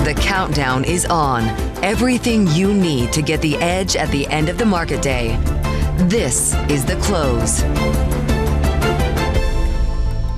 The countdown is on. Everything you need to get the edge at the end of the market day. This is The Close.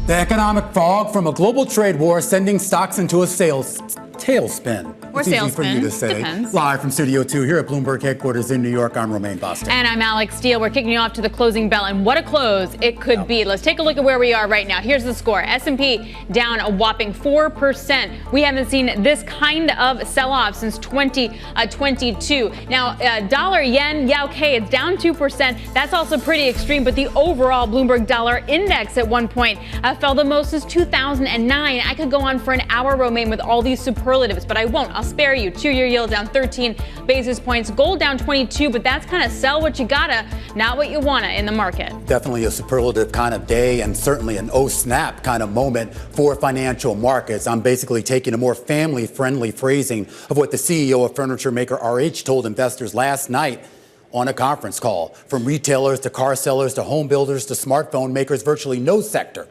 The economic fog from a global trade war sending stocks into a tailspin. Or it's easy salespin. for you to say. Depends. Live from Studio 2 here at Bloomberg headquarters in New York, I'm Romaine Boston. And I'm Alex Steele. We're kicking you off to the closing bell. And what a close it could be. Let's take a look at where we are right now. Here's the score. S&P down a whopping 4%. We haven't seen this kind of sell-off since 2022. Now, dollar yen, yeah, okay, it's down 2%. That's also pretty extreme. But the overall Bloomberg dollar index at one point fell the most since 2009. I could go on for an hour, Romaine, with all these superlatives, but I won't. I'll spare you. 2-year yield down 13 basis points. Gold down 22, but that's kind of sell what you gotta, not what you wanna in the market. Definitely a superlative kind of day and certainly an oh snap kind of moment for financial markets. I'm basically taking a more family-friendly phrasing of what the CEO of furniture maker RH told investors last night on a conference call. From retailers to car sellers to home builders to smartphone makers, virtually no sector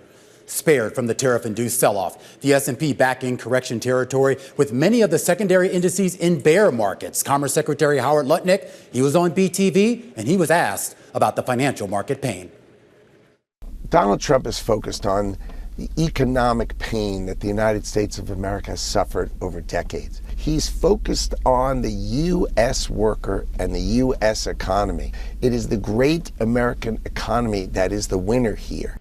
spared from the tariff-induced sell-off. The S&P back in correction territory with many of the secondary indices in bear markets. Commerce Secretary Howard Lutnick, he was on BTV and he was asked about the financial market pain. Donald Trump is focused on the economic pain that the United States of America has suffered over decades. He's focused on the U.S. worker and the U.S. economy. It is the great American economy that is the winner here.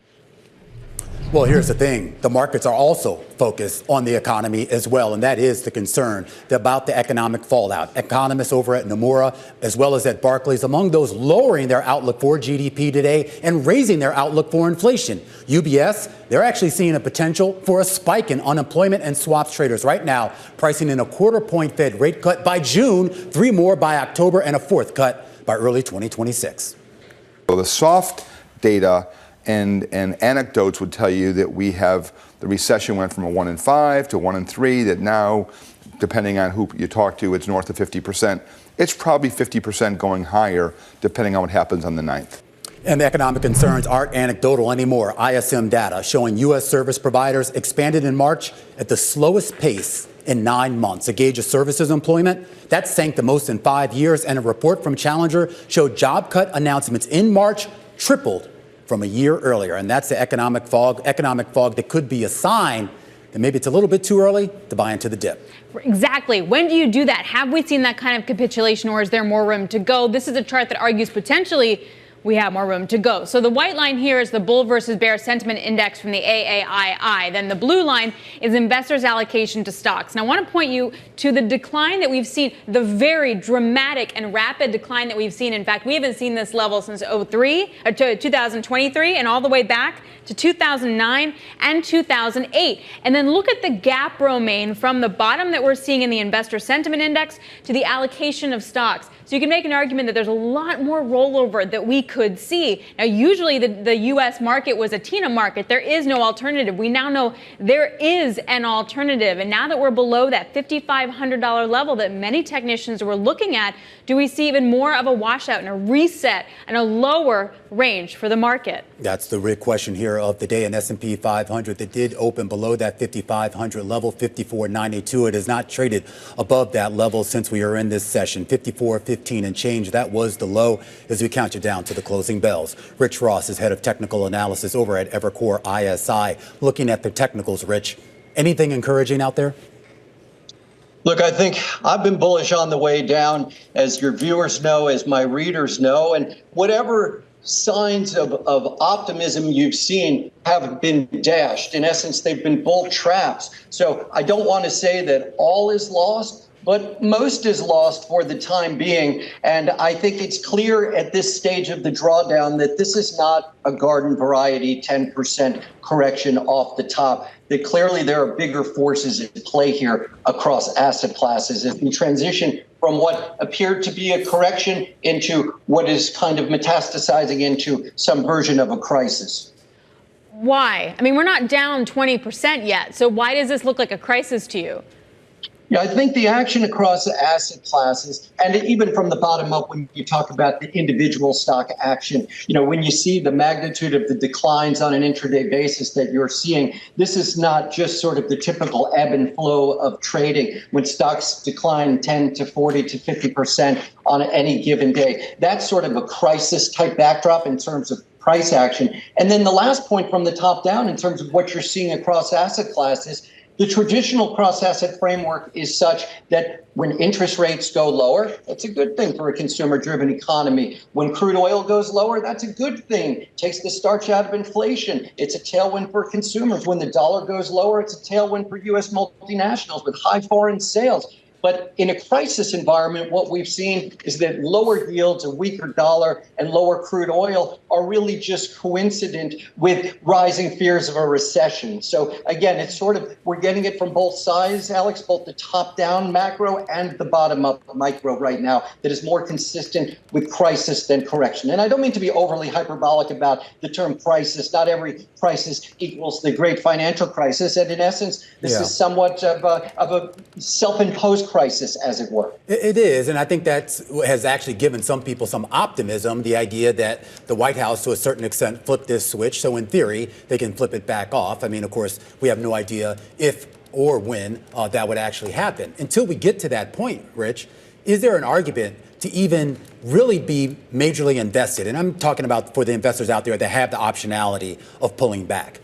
Well, here's the thing. The markets are also focused on the economy as well, and that is the concern about the economic fallout. Economists over at Nomura, as well as at Barclays, among those lowering their outlook for GDP today and raising their outlook for inflation. UBS, they're actually seeing a potential for a spike in unemployment, and swaps traders right now pricing in a quarter-point Fed rate cut by June, 3 more by October, and a 4th cut by early 2026. Well, the soft data and anecdotes would tell you that the recession went from a 1 in 5 to 1 in 3, that now, depending on who you talk to, it's north of 50%. It's probably 50% going higher, depending on what happens on the 9th. And the economic concerns aren't anecdotal anymore. ISM data showing U.S. service providers expanded in March at the slowest pace in 9 months. A gauge of services employment, that sank the most in 5 years. And a report from Challenger showed job cut announcements in March tripled from a year earlier. And that's the economic fog that could be a sign that maybe it's a little bit too early to buy into the dip. Exactly. When do you do that? Have we seen that kind of capitulation, or is there more room to go? This is a chart that argues potentially we have more room to go. So the white line here is the bull versus bear sentiment index from the AAII. Then the blue line is investors' allocation to stocks. And I want to point you to the decline that we've seen, the very dramatic and rapid decline that we've seen. In fact, we haven't seen this level since 2023 and all the way back to 2009 and 2008. And then look at the gap, Romaine, from the bottom that we're seeing in the investor sentiment index to the allocation of stocks. So you can make an argument that there's a lot more rollover that we could see. Now, usually the U.S. market was a TINA market. There is no alternative. We now know there is an alternative. And now that we're below that $5,500 level that many technicians were looking at, do we see even more of a washout and a reset and a lower range for the market? That's the big question here of the day. An S&P 500 that did open below that 5,500 level, 54.92. It has not traded above that level since we are in this session. 54.15 and change. That was the low as we count you down to the closing bells. Rich Ross is head of technical analysis over at Evercore ISI. Looking at the technicals, Rich, anything encouraging out there? Look, I think I've been bullish on the way down, as your viewers know, as my readers know, and whatever signs of optimism you've seen have been dashed. In essence, they've been bull traps. So I don't want to say that all is lost, but most is lost for the time being. And I think it's clear at this stage of the drawdown that this is not a garden variety 10% correction off the top, that clearly there are bigger forces at play here across asset classes as we transition from what appeared to be a correction into what is kind of metastasizing into some version of a crisis. Why? I mean, we're not down 20% yet. So why does this look like a crisis to you? Yeah, I think the action across the asset classes, and even from the bottom up, when you talk about the individual stock action, when you see the magnitude of the declines on an intraday basis that you're seeing, this is not just sort of the typical ebb and flow of trading when stocks decline 10 to 40 to 50% on any given day. That's sort of a crisis type backdrop in terms of price action. And then the last point from the top down in terms of what you're seeing across asset classes, the traditional cross-asset framework is such that when interest rates go lower, that's a good thing for a consumer-driven economy. When crude oil goes lower, that's a good thing. Takes the starch out of inflation. It's a tailwind for consumers. When the dollar goes lower, it's a tailwind for U.S. multinationals with high foreign sales. But in a crisis environment, what we've seen is that lower yields, a weaker dollar, and lower crude oil are really just coincident with rising fears of a recession. So again, it's sort of, we're getting it from both sides, Alex, both the top-down macro and the bottom-up micro right now that is more consistent with crisis than correction. And I don't mean to be overly hyperbolic about the term crisis. Not every crisis equals the great financial crisis. And in essence, this is somewhat of a self-imposed crisis, as it were. It is, and I think that has actually given some people some optimism, the idea that the White House, to a certain extent, flipped this switch. So in theory, they can flip it back off. I mean, of course, we have no idea if or when that would actually happen. Until we get to that point, Rich, is there an argument to even really be majorly invested? And I'm talking about for the investors out there that have the optionality of pulling back.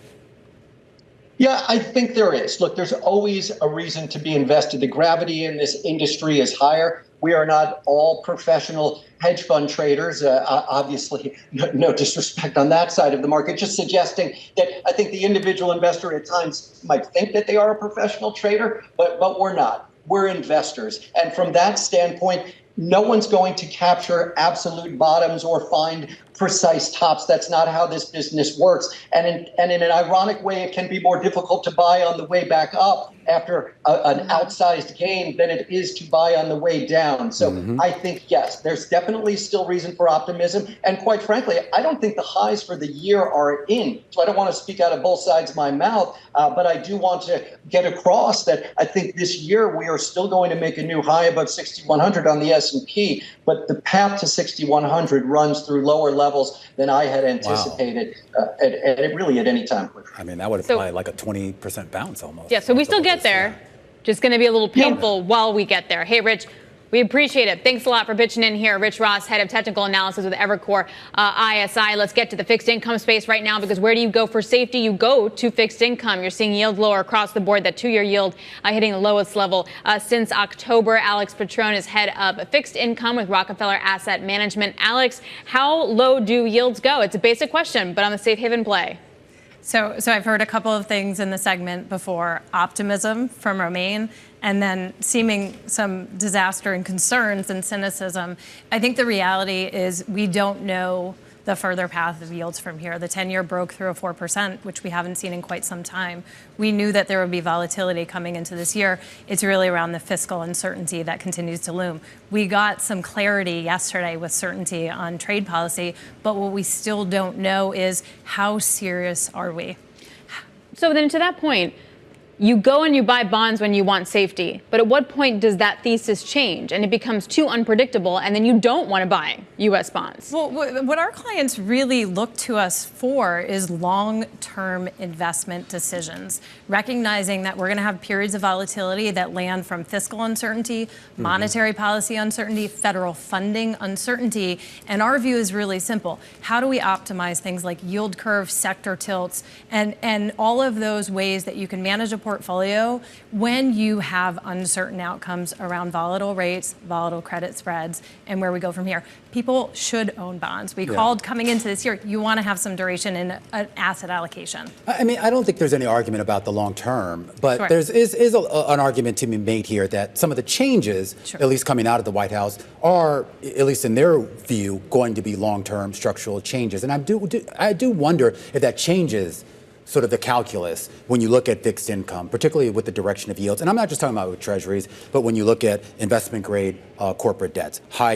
Yeah, I think there is. Look, there's always a reason to be invested. The gravity in this industry is higher. We are not all professional hedge fund traders. Obviously, no disrespect on that side of the market, just suggesting that I think the individual investor at times might think that they are a professional trader, but we're not. We're investors. And from that standpoint, no one's going to capture absolute bottoms or find precise tops. That's not how this business works. And in an ironic way, it can be more difficult to buy on the way back up after an outsized gain than it is to buy on the way down. So I think, yes, there's definitely still reason for optimism. And quite frankly, I don't think the highs for the year are in. So I don't want to speak out of both sides of my mouth, but I do want to get across that I think this year we are still going to make a new high above 6,100 on the S&P, but the path to 6,100 runs through lower levels than I had anticipated at any time. I mean, that would imply like a 20% bounce almost. Yeah, so we still get there. Just going to be a little painful while we get there. Hey, Rich, we appreciate it. Thanks a lot for pitching in here. Rich Ross, head of technical analysis with Evercore ISI. Let's get to the fixed income space right now, because where do you go for safety? You go to fixed income. You're seeing yields lower across the board. That 2-year yield hitting the lowest level since October. Alex Petrone is head of fixed income with Rockefeller Asset Management. Alex, how low do yields go? It's a basic question, but on the safe haven play. So I've heard a couple of things in the segment before. Optimism from Romaine, and then seeming some disaster and concerns and cynicism. I think the reality is we don't know the further path of yields from here. The 10-year broke through a 4%, which we haven't seen in quite some time. We knew that there would be volatility coming into this year. It's really around the fiscal uncertainty that continues to loom. We got some clarity yesterday with certainty on trade policy, but what we still don't know is how serious are we? So then to that point, you go and you buy bonds when you want safety. But at what point does that thesis change and it becomes too unpredictable and then you don't want to buy U.S. bonds? Well, what our clients really look to us for is long-term investment decisions, recognizing that we're going to have periods of volatility that land from fiscal uncertainty, monetary policy uncertainty, federal funding uncertainty. And our view is really simple. How do we optimize things like yield curve, sector tilts, and all of those ways that you can manage a portfolio when you have uncertain outcomes around volatile rates, volatile credit spreads, and where we go from here? People should own bonds. We called coming into this year, you want to have some duration in an asset allocation. I mean, I don't think there's any argument about the long term, but there is an argument to be made here that some of the changes, at least coming out of the White House, are, at least in their view, going to be long-term structural changes. And I do wonder if that changes sort of the calculus when you look at fixed income, particularly with the direction of yields. And I'm not just talking about with treasuries, but when you look at investment grade corporate debts, high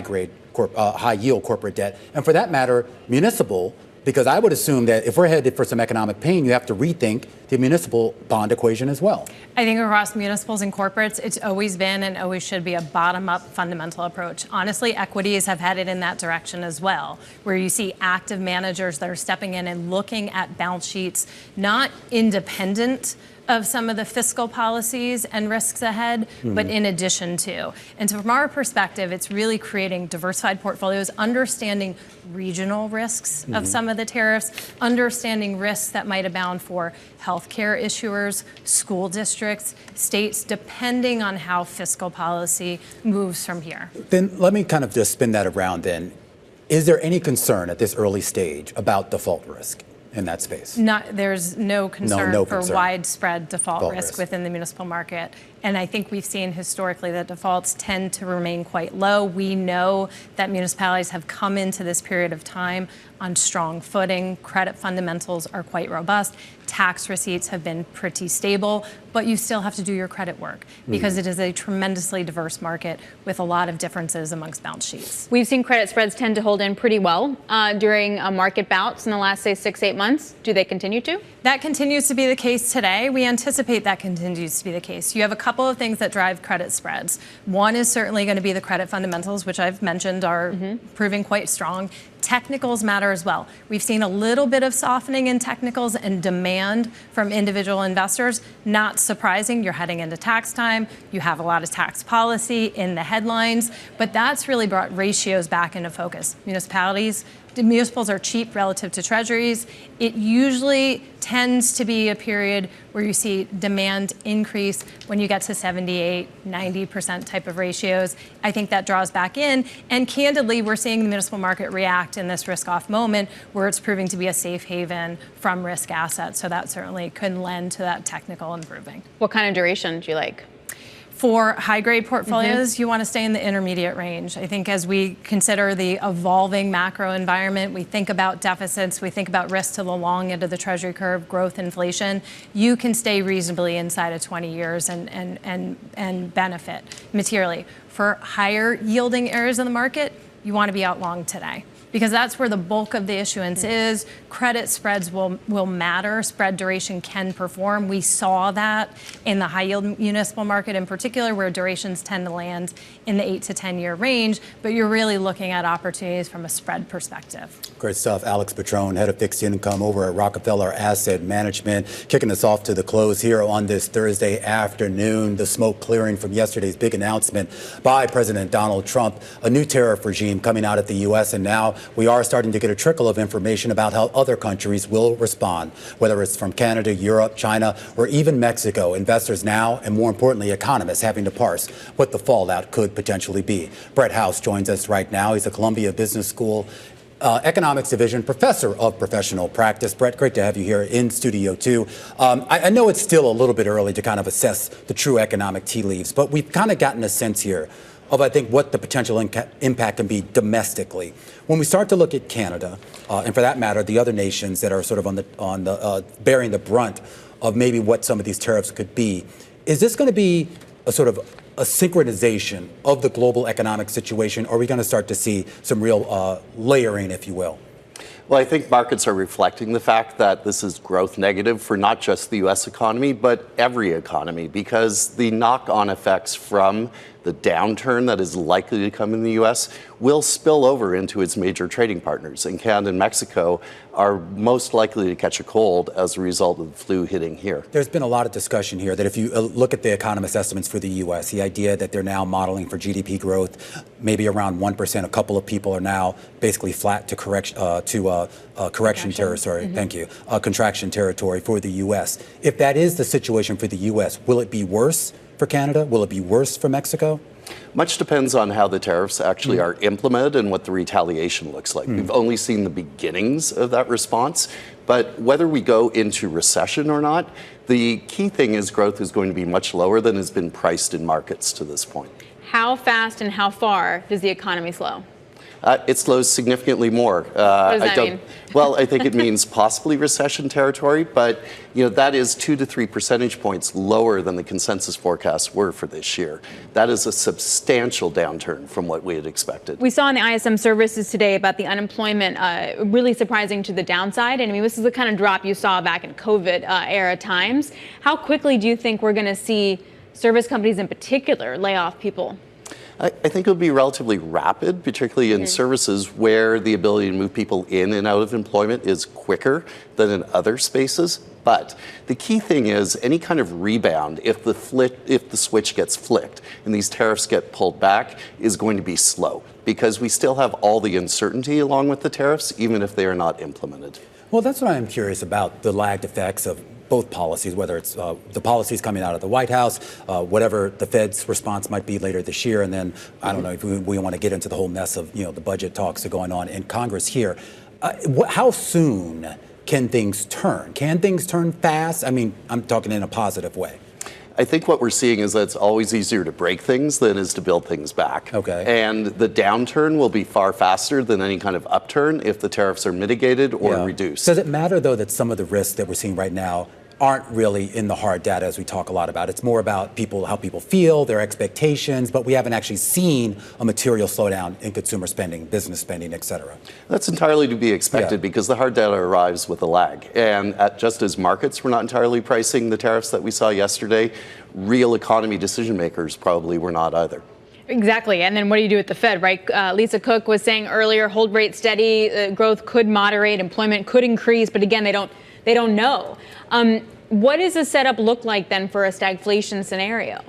yield corporate debt, and for that matter, municipal Because I would assume that if we're headed for some economic pain, you have to rethink the municipal bond equation as well. I think across municipals and corporates, it's always been and always should be a bottom-up fundamental approach. Honestly, equities have headed in that direction as well, where you see active managers that are stepping in and looking at balance sheets, not independent of some of the fiscal policies and risks ahead, but in addition to. And so from our perspective, it's really creating diversified portfolios, understanding regional risks of some of the tariffs, understanding risks that might abound for healthcare issuers, school districts, states, depending on how fiscal policy moves from here. Then let me kind of just spin that around then. Is there any concern at this early stage about default risk in that space? There's no concern No for concern. widespread default risk within the municipal market. And I think we've seen historically that defaults tend to remain quite low. We know that municipalities have come into this period of time on strong footing. Credit fundamentals are quite robust. Tax receipts have been pretty stable, but you still have to do your credit work because it is a tremendously diverse market with a lot of differences amongst balance sheets. We've seen credit spreads tend to hold in pretty well during market bouts in the last, say, 6-8 months. Do they continue to? That continues to be the case today. We anticipate that continues to be the case. You have a couple of things that drive credit spreads. One is certainly going to be the credit fundamentals, which I've mentioned are proving quite strong. Technicals matter as well. We've seen a little bit of softening in technicals and demand from individual investors. Not surprising, you're heading into tax time. You have a lot of tax policy in the headlines, but that's really brought ratios back into focus. Municipals are cheap relative to treasuries. It usually tends to be a period where you see demand increase when you get to 78, 90% type of ratios. I think that draws back in. And candidly, we're seeing the municipal market react in this risk-off moment where it's proving to be a safe haven from risk assets. So that certainly could lend to that technical improving. What kind of duration do you like? For high-grade portfolios, you want to stay in the intermediate range. I think as we consider the evolving macro environment, we think about deficits, we think about risk to the long end of the Treasury curve, growth, inflation, you can stay reasonably inside of 20 years and benefit materially. For higher yielding areas of the market, you want to be out long today, because that's where the bulk of the issuance is. Credit spreads will matter. Spread duration can perform. We saw that in the high yield municipal market in particular, where durations tend to land in the 8 to 10 year range, but you're really looking at opportunities from a spread perspective. Great stuff. Alex Petrone, head of fixed income over at Rockefeller Asset Management, kicking us off to the close here on this Thursday afternoon. The smoke clearing from yesterday's big announcement by President Donald Trump, a new tariff regime coming out of the U.S. And now we are starting to get a trickle of information about how other countries will respond, whether it's from Canada, Europe, China, or even Mexico. Investors now, and more importantly, economists having to parse what the fallout could potentially be. Brett House joins us right now. He's a Columbia Business School Economics Division Professor of Professional Practice. Brett, great to have you here in Studio 2. I know it's still a little bit early to kind of assess the true economic tea leaves, but we've kind of gotten a sense here of, I think, what the potential impact can be domestically. When we start to look at Canada, and for that matter, the other nations that are sort of on the bearing the brunt of maybe what some of these tariffs could be, is this going to be a sort of a synchronization of the global economic situation, or are we going to start to see some real layering, if you will? Well, I think markets are reflecting the fact that this is growth negative for not just the U.S. economy, but every economy, because the knock-on effects from the downturn that is likely to come in the U.S. will spill over into its major trading partners. And Canada and Mexico are most likely to catch a cold as a result of the flu hitting here. There's been a lot of discussion here that if you look at the economist estimates for the U.S., the idea that they're now modeling for GDP growth maybe around 1%. A couple of people are now basically flat to correction territory. Thank you. Contraction territory for the U.S. If that is the situation for the U.S., will it be worse for Canada? Will it be worse for Mexico? Much depends on how the tariffs actually are implemented and what the retaliation looks like. We've only seen the beginnings of that response, but whether we go into recession or not, the key thing is growth is going to be much lower than has been priced in markets to this point. How fast and how far does the economy slow? It slows significantly more. What does that mean? Well, I think it means possibly recession territory, but that is 2 to 3 percentage points lower than the consensus forecasts were for this year. That is a substantial downturn from what we had expected. We saw in the ISM services today about the unemployment really surprising to the downside. And I mean, this is the kind of drop you saw back in COVID era times. How quickly do you think we're going to see service companies in particular lay off people? I think it would be relatively rapid, particularly in services where the ability to move people in and out of employment is quicker than in other spaces. But the key thing is any kind of rebound, if the switch gets flicked and these tariffs get pulled back, is going to be slow because we still have all the uncertainty along with the tariffs, even if they are not implemented. Well, that's what I'm curious about, the lagged effects of both policies, whether it's the policies coming out of the White House, whatever the Fed's response might be later this year, and then I don't know if we want to get into the whole mess of the budget talks that are going on in Congress here. How soon can things turn? Can things turn fast? I mean, I'm talking in a positive way. I think what we're seeing is that it's always easier to break things than it is to build things back. Okay. And the downturn will be far faster than any kind of upturn if the tariffs are mitigated or reduced. Does it matter, though, that some of the risks that we're seeing right now aren't really in the hard data, as we talk a lot about? It's more about how people feel, their expectations, but we haven't actually seen a material slowdown in consumer spending, business spending, et cetera. That's entirely to be expected because the hard data arrives with a lag. And just as markets were not entirely pricing the tariffs that we saw yesterday, real economy decision makers probably were not either. Exactly. And then what do you do with the Fed, right? Lisa Cook was saying earlier, hold rate steady, growth could moderate, employment could increase, but again, they don't know. What does the setup look like then for a stagflation scenario?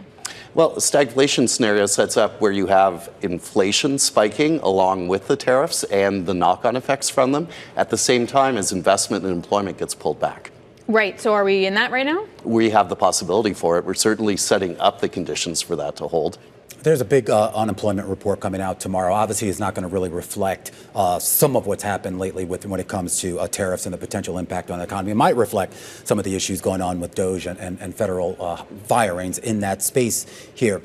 Well, a stagflation scenario sets up where you have inflation spiking along with the tariffs and the knock-on effects from them at the same time as investment and employment gets pulled back. Right. So are we in that right now? We have the possibility for it. We're certainly setting up the conditions for that to hold. There's a big unemployment report coming out tomorrow. Obviously, it's not going to really reflect some of what's happened lately when it comes to tariffs and the potential impact on the economy. It might reflect some of the issues going on with DOGE and federal firings in that space here.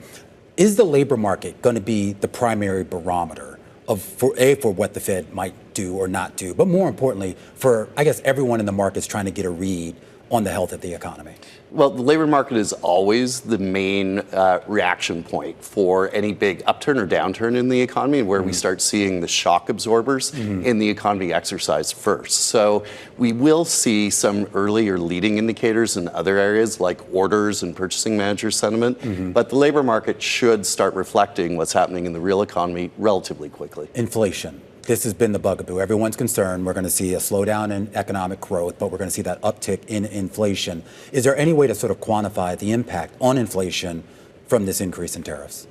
Is the labor market going to be the primary barometer for what the Fed might do or not do, but more importantly, for, I guess, everyone in the markets trying to get a read on the health of the economy? Well, the labor market is always the main reaction point for any big upturn or downturn in the economy, and where we start seeing the shock absorbers in the economy exercise first. So we will see some early or leading indicators in other areas like orders and purchasing manager sentiment, but the labor market should start reflecting what's happening in the real economy relatively quickly. Inflation. This has been the bugaboo. Everyone's concerned we're going to see a slowdown in economic growth, but we're going to see that uptick in inflation. Is there any way to sort of quantify the impact on inflation from this increase in tariffs?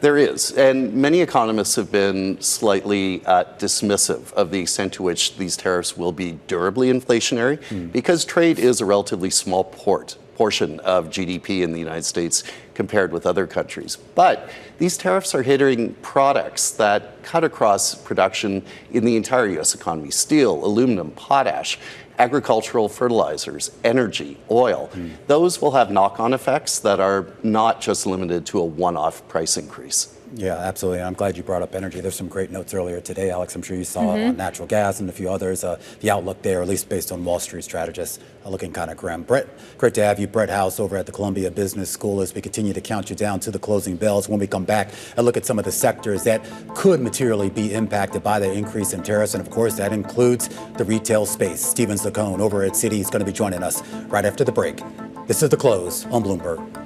There is, and many economists have been slightly dismissive of the extent to which these tariffs will be durably inflationary, because trade is a relatively small portion of GDP in the United States compared with other countries. But these tariffs are hitting products that cut across production in the entire U.S. economy: steel, aluminum, potash, agricultural fertilizers, energy, oil. Those will have knock-on effects that are not just limited to a one-off price increase. Yeah, absolutely. I'm glad you brought up energy. There's some great notes earlier today, Alex. I'm sure you saw on natural gas and a few others. The outlook there, at least based on Wall Street strategists, looking kind of grim. Brett, great to have you. Brett House over at the Columbia Business School, as we continue to count you down to the closing bells. When we come back and look at some of the sectors that could materially be impacted by the increase in tariffs. And of course, that includes the retail space. Stephen Zaccone over at Citi is going to be joining us right after the break. This is The Close on Bloomberg.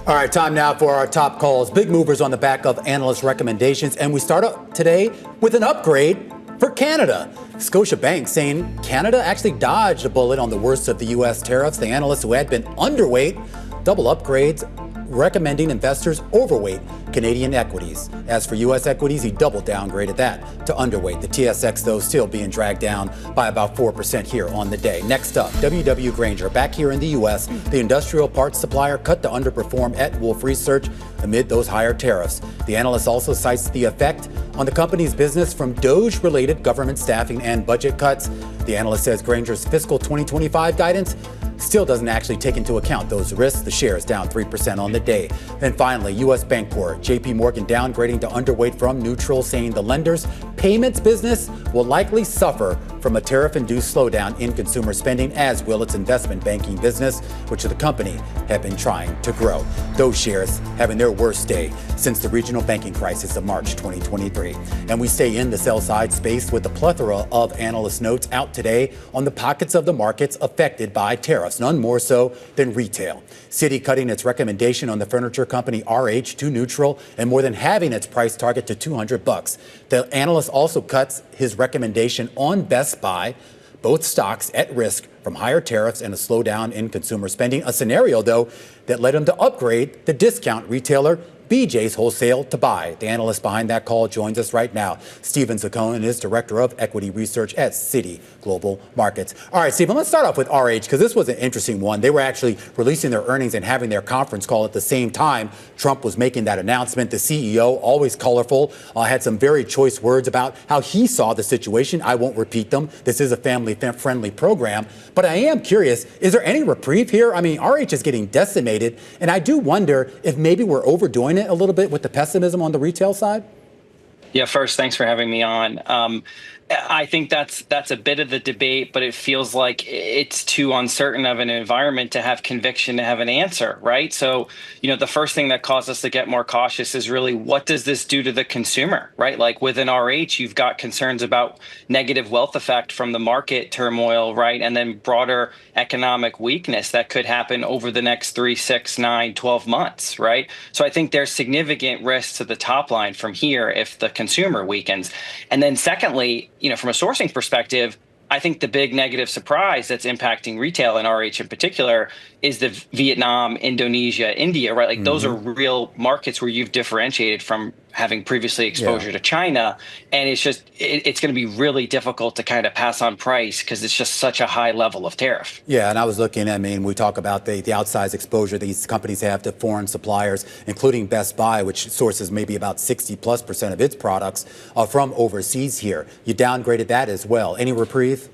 All right, time now for our top calls. Big movers on the back of analyst recommendations. And we start up today with an upgrade for Canada. Scotiabank saying Canada actually dodged a bullet on the worst of the U.S. tariffs. The analysts who had been underweight, double upgrades. recommending investors overweight Canadian equities. As for U.S. equities, he double downgraded that to underweight. The TSX, though, still being dragged down by about 4% here on the day. Next up, W.W. Grainger. Back here in the U.S., the industrial parts supplier cut to underperform at Wolfe Research amid those higher tariffs. The analyst also cites the effect on the company's business from DOGE-related government staffing and budget cuts. The analyst says Grainger's fiscal 2025 guidance still doesn't actually take into account those risks. The shares down 3% on the day. Then finally, U.S. Bancorp, J.P. Morgan downgrading to underweight from neutral, saying the lender's payments business will likely suffer from a tariff-induced slowdown in consumer spending, as will its investment banking business, which the company have been trying to grow. Those shares having their worst day since the regional banking crisis of March 2023. And we stay in the sell-side space with a plethora of analyst notes out today on the pockets of the markets affected by tariffs, none more so than retail. Citi cutting its recommendation on the furniture company RH to neutral and more than halving its price target to $200. The analyst also cuts his recommendation on Best Buy, both stocks at risk from higher tariffs and a slowdown in consumer spending, a scenario, though, that led him to upgrade the discount retailer BJ's Wholesale to buy. The analyst behind that call joins us right now. Stephen Zaccone is Director of Equity Research at Citi Global Markets. All right, Stephen, let's start off with RH because this was an interesting one. They were actually releasing their earnings and having their conference call at the same time Trump was making that announcement. The CEO, always colorful, had some very choice words about how he saw the situation. I won't repeat them. This is a family-friendly program. But I am curious, is there any reprieve here? I mean, RH is getting decimated, and I do wonder if maybe we're overdoing it a little bit with the pessimism on the retail side? Yeah, first, thanks for having me on. I think that's a bit of the debate, but it feels like it's too uncertain of an environment to have conviction to have an answer, right? So, the first thing that caused us to get more cautious is really what does this do to the consumer, right? Like within RH, you've got concerns about negative wealth effect from the market turmoil, right? And then broader economic weakness that could happen over the next 3, 6, 9, 12 months, right? So I think there's significant risk to the top line from here if the consumer weakens. And then secondly, from a sourcing perspective, I think the big negative surprise that's impacting retail and RH in particular is the Vietnam, Indonesia, India, right? Like those are real markets where you've differentiated from having previously exposure to China. And it's going to be really difficult to kind of pass on price because it's just such a high level of tariff. Yeah, and I was looking, we talk about the outsized exposure these companies have to foreign suppliers, including Best Buy, which sources maybe about 60+% of its products from overseas here. You downgraded that as well. Any reprieve?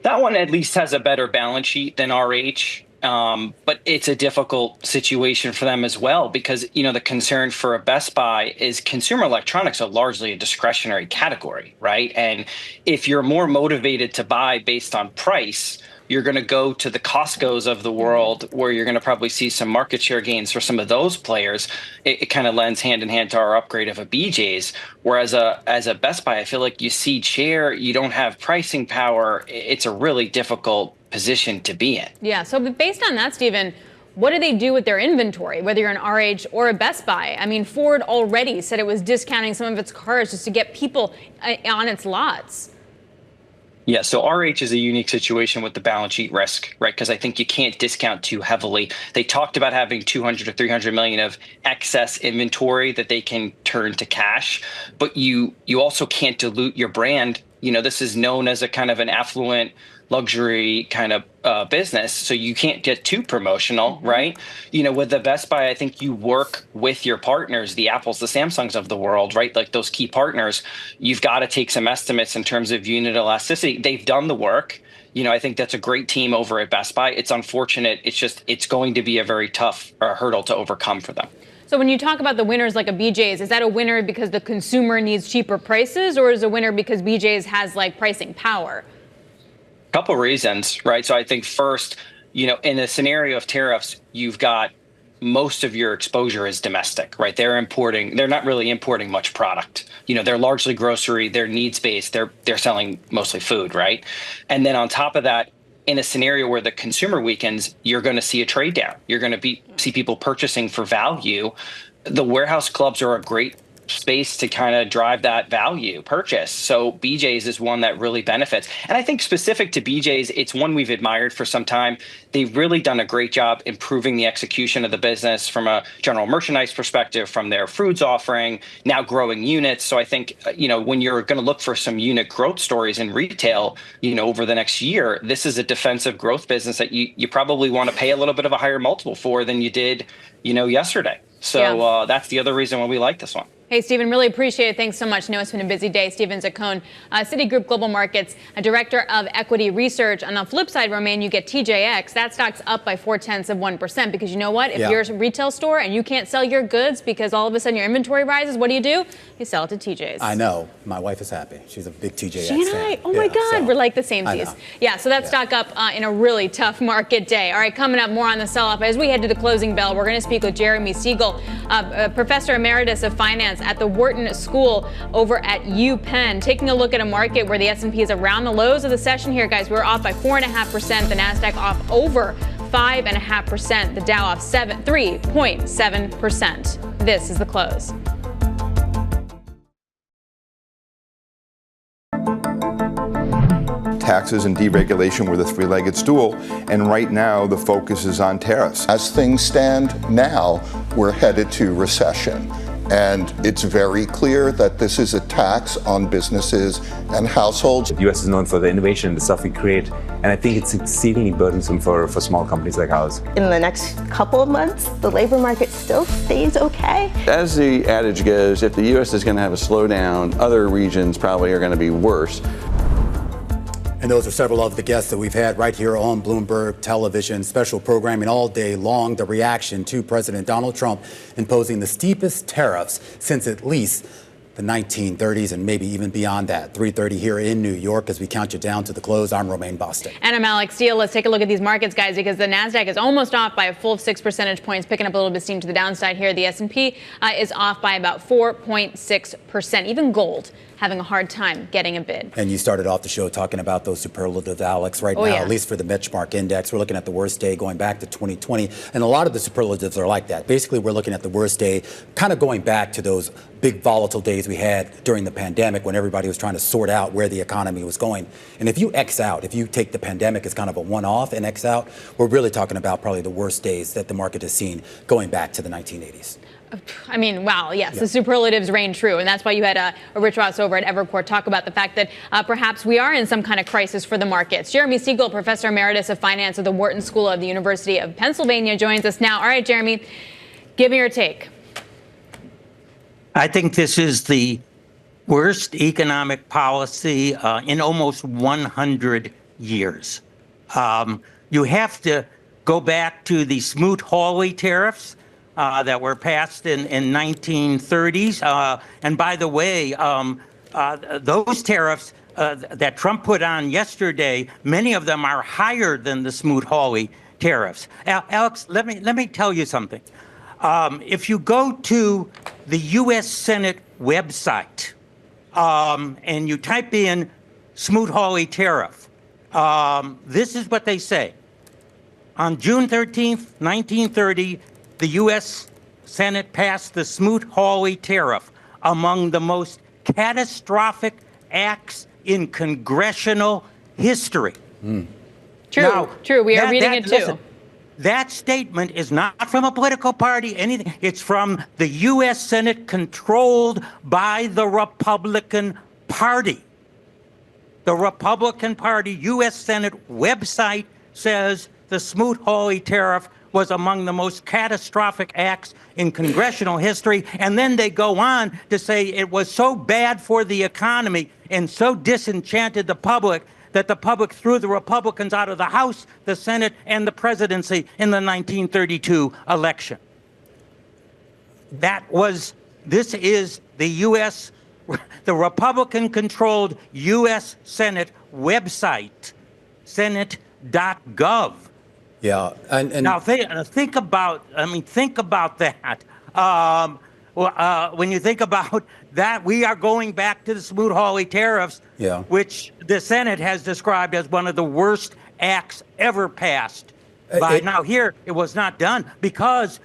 That one at least has a better balance sheet than RH. But it's a difficult situation for them as well because, the concern for a Best Buy is consumer electronics are largely a discretionary category, right? And if you're more motivated to buy based on price, you're going to go to the Costcos of the world where you're going to probably see some market share gains for some of those players. It kind of lends hand in hand to our upgrade of a BJ's. Whereas as a Best Buy, I feel like you cede share, you don't have pricing power. It's a really difficult position to be in. Yeah. So based on that, Stephen, what do they do with their inventory, whether you're an RH or a Best Buy? Ford already said it was discounting some of its cars just to get people on its lots. Yeah, so RH is a unique situation with the balance sheet risk, right? Because I think you can't discount too heavily. They talked about having 200 to 300 million of excess inventory that they can turn to cash, but you also can't dilute your brand. This is known as a kind of an affluent luxury kind of business, so you can't get too promotional, right? With the Best Buy, I think you work with your partners, the Apples, the Samsungs of the world, right? Like those key partners, you've got to take some estimates in terms of unit elasticity. They've done the work. I think that's a great team over at Best Buy. It's unfortunate. It's going to be a very tough hurdle to overcome for them. So when you talk about the winners like a BJ's, is that a winner because the consumer needs cheaper prices, or is a winner because BJ's has pricing power? Couple reasons, right? So I think first, in a scenario of tariffs, you've got most of your exposure is domestic, right? They're not really importing much product. They're largely grocery, they're needs-based, they're selling mostly food, right? And then on top of that, in a scenario where the consumer weakens, you're going to see a trade down. You're going to see people purchasing for value. The warehouse clubs are a great space to kind of drive that value purchase. So BJ's is one that really benefits. And I think specific to BJ's, it's one we've admired for some time. They've really done a great job improving the execution of the business from a general merchandise perspective, from their foods offering, now growing units. So I think, when you're going to look for some unit growth stories in retail, over the next year, this is a defensive growth business that you probably want to pay a little bit of a higher multiple for than you did, yesterday. So that's the other reason why we like this one. Hey, Stephen, really appreciate it. Thanks so much. I know it's been a busy day. Stephen Zaccone, Citigroup Global Markets, a director of equity research. On the flip side, Romain, you get TJX. That stock's up by 0.4% because you know what? If you're a retail store and you can't sell your goods because all of a sudden your inventory rises, what do? You sell it to TJ's. I know. My wife is happy. She's a big TJX she and fan. Oh my God, we're like the same teas. Yeah, so that stock up in a really tough market day. All right, coming up, more on the sell-off. As we head to the closing bell, we're going to speak with Jeremy Siegel, Professor Emeritus of Finance at the Wharton School over at UPenn, taking a look at a market where the S&P is around the lows of the session here, guys. We're off by 4.5%. The Nasdaq off over 5.5%. The Dow off 3.7%. This is the close. Taxes and deregulation were the three-legged stool, and right now the focus is on tariffs. As things stand now, we're headed to recession. And it's very clear that this is a tax on businesses and households. The U.S. is known for the innovation and the stuff we create, and I think it's exceedingly burdensome for small companies like ours. In the next couple of months, the labor market still stays okay. As the adage goes, if the U.S. is going to have a slowdown, other regions probably are going to be worse. And those are several of the guests that we've had right here on Bloomberg Television. Special programming all day long. The reaction to President Donald Trump imposing the steepest tariffs since at least the 1930s and maybe even beyond that. 3:30 here in New York as we count you down to the close. I'm Romain Boston. And I'm Alex Steele. Let's take a look at these markets, guys, because the Nasdaq is almost off by a full 6 percentage points, picking up a little bit of steam to the downside here. The S&P is off by about 4.6%. Even gold having a hard time getting a bid. And you started off the show talking about those superlatives, Alex. Right now, at least for the benchmark index, we're looking at the worst day going back to 2020. And a lot of the superlatives are like that. Basically, we're looking at the worst day kind of going back to those big volatile days we had during the pandemic when everybody was trying to sort out where the economy was going. And if you X out, if you take the pandemic as kind of a one-off and X out, we're really talking about probably the worst days that the market has seen going back to the 1980s. I mean, wow, yes, the superlatives reign true. And that's why you had Rich Ross over at Evercore talk about the fact that perhaps we are in some kind of crisis for the markets. Jeremy Siegel, Professor Emeritus of Finance at the Wharton School of the University of Pennsylvania, joins us now. All right, Jeremy, give me your take. I think this is the worst economic policy in almost 100 years. You have to go back to the Smoot-Hawley tariffs that were passed in 1930s. And by the way, those tariffs that Trump put on yesterday, many of them are higher than the Smoot-Hawley tariffs. Alex, let me tell you something. If you go to the U.S. Senate website and you type in Smoot-Hawley tariff, this is what they say. On June 13th, 1930, the U.S. Senate passed the Smoot-Hawley tariff, among the most catastrophic acts in congressional history. True, now, true. We are reading it too. Listen, that statement is not from a political party, anything. It's from the U.S. Senate controlled by the Republican Party. The Republican Party U.S. Senate website says the Smoot-Hawley tariff was among the most catastrophic acts in congressional history. And then they go on to say it was so bad for the economy and so disenchanted the public that the public threw the Republicans out of the House, the Senate, and the presidency in the 1932 election. This is the U.S., the Republican-controlled U.S. Senate website, senate.gov. Yeah, and now think about that. When you think about that, we are going back to the Smoot-Hawley tariffs, which the Senate has described as one of the worst acts ever passed. Now here, it was not done because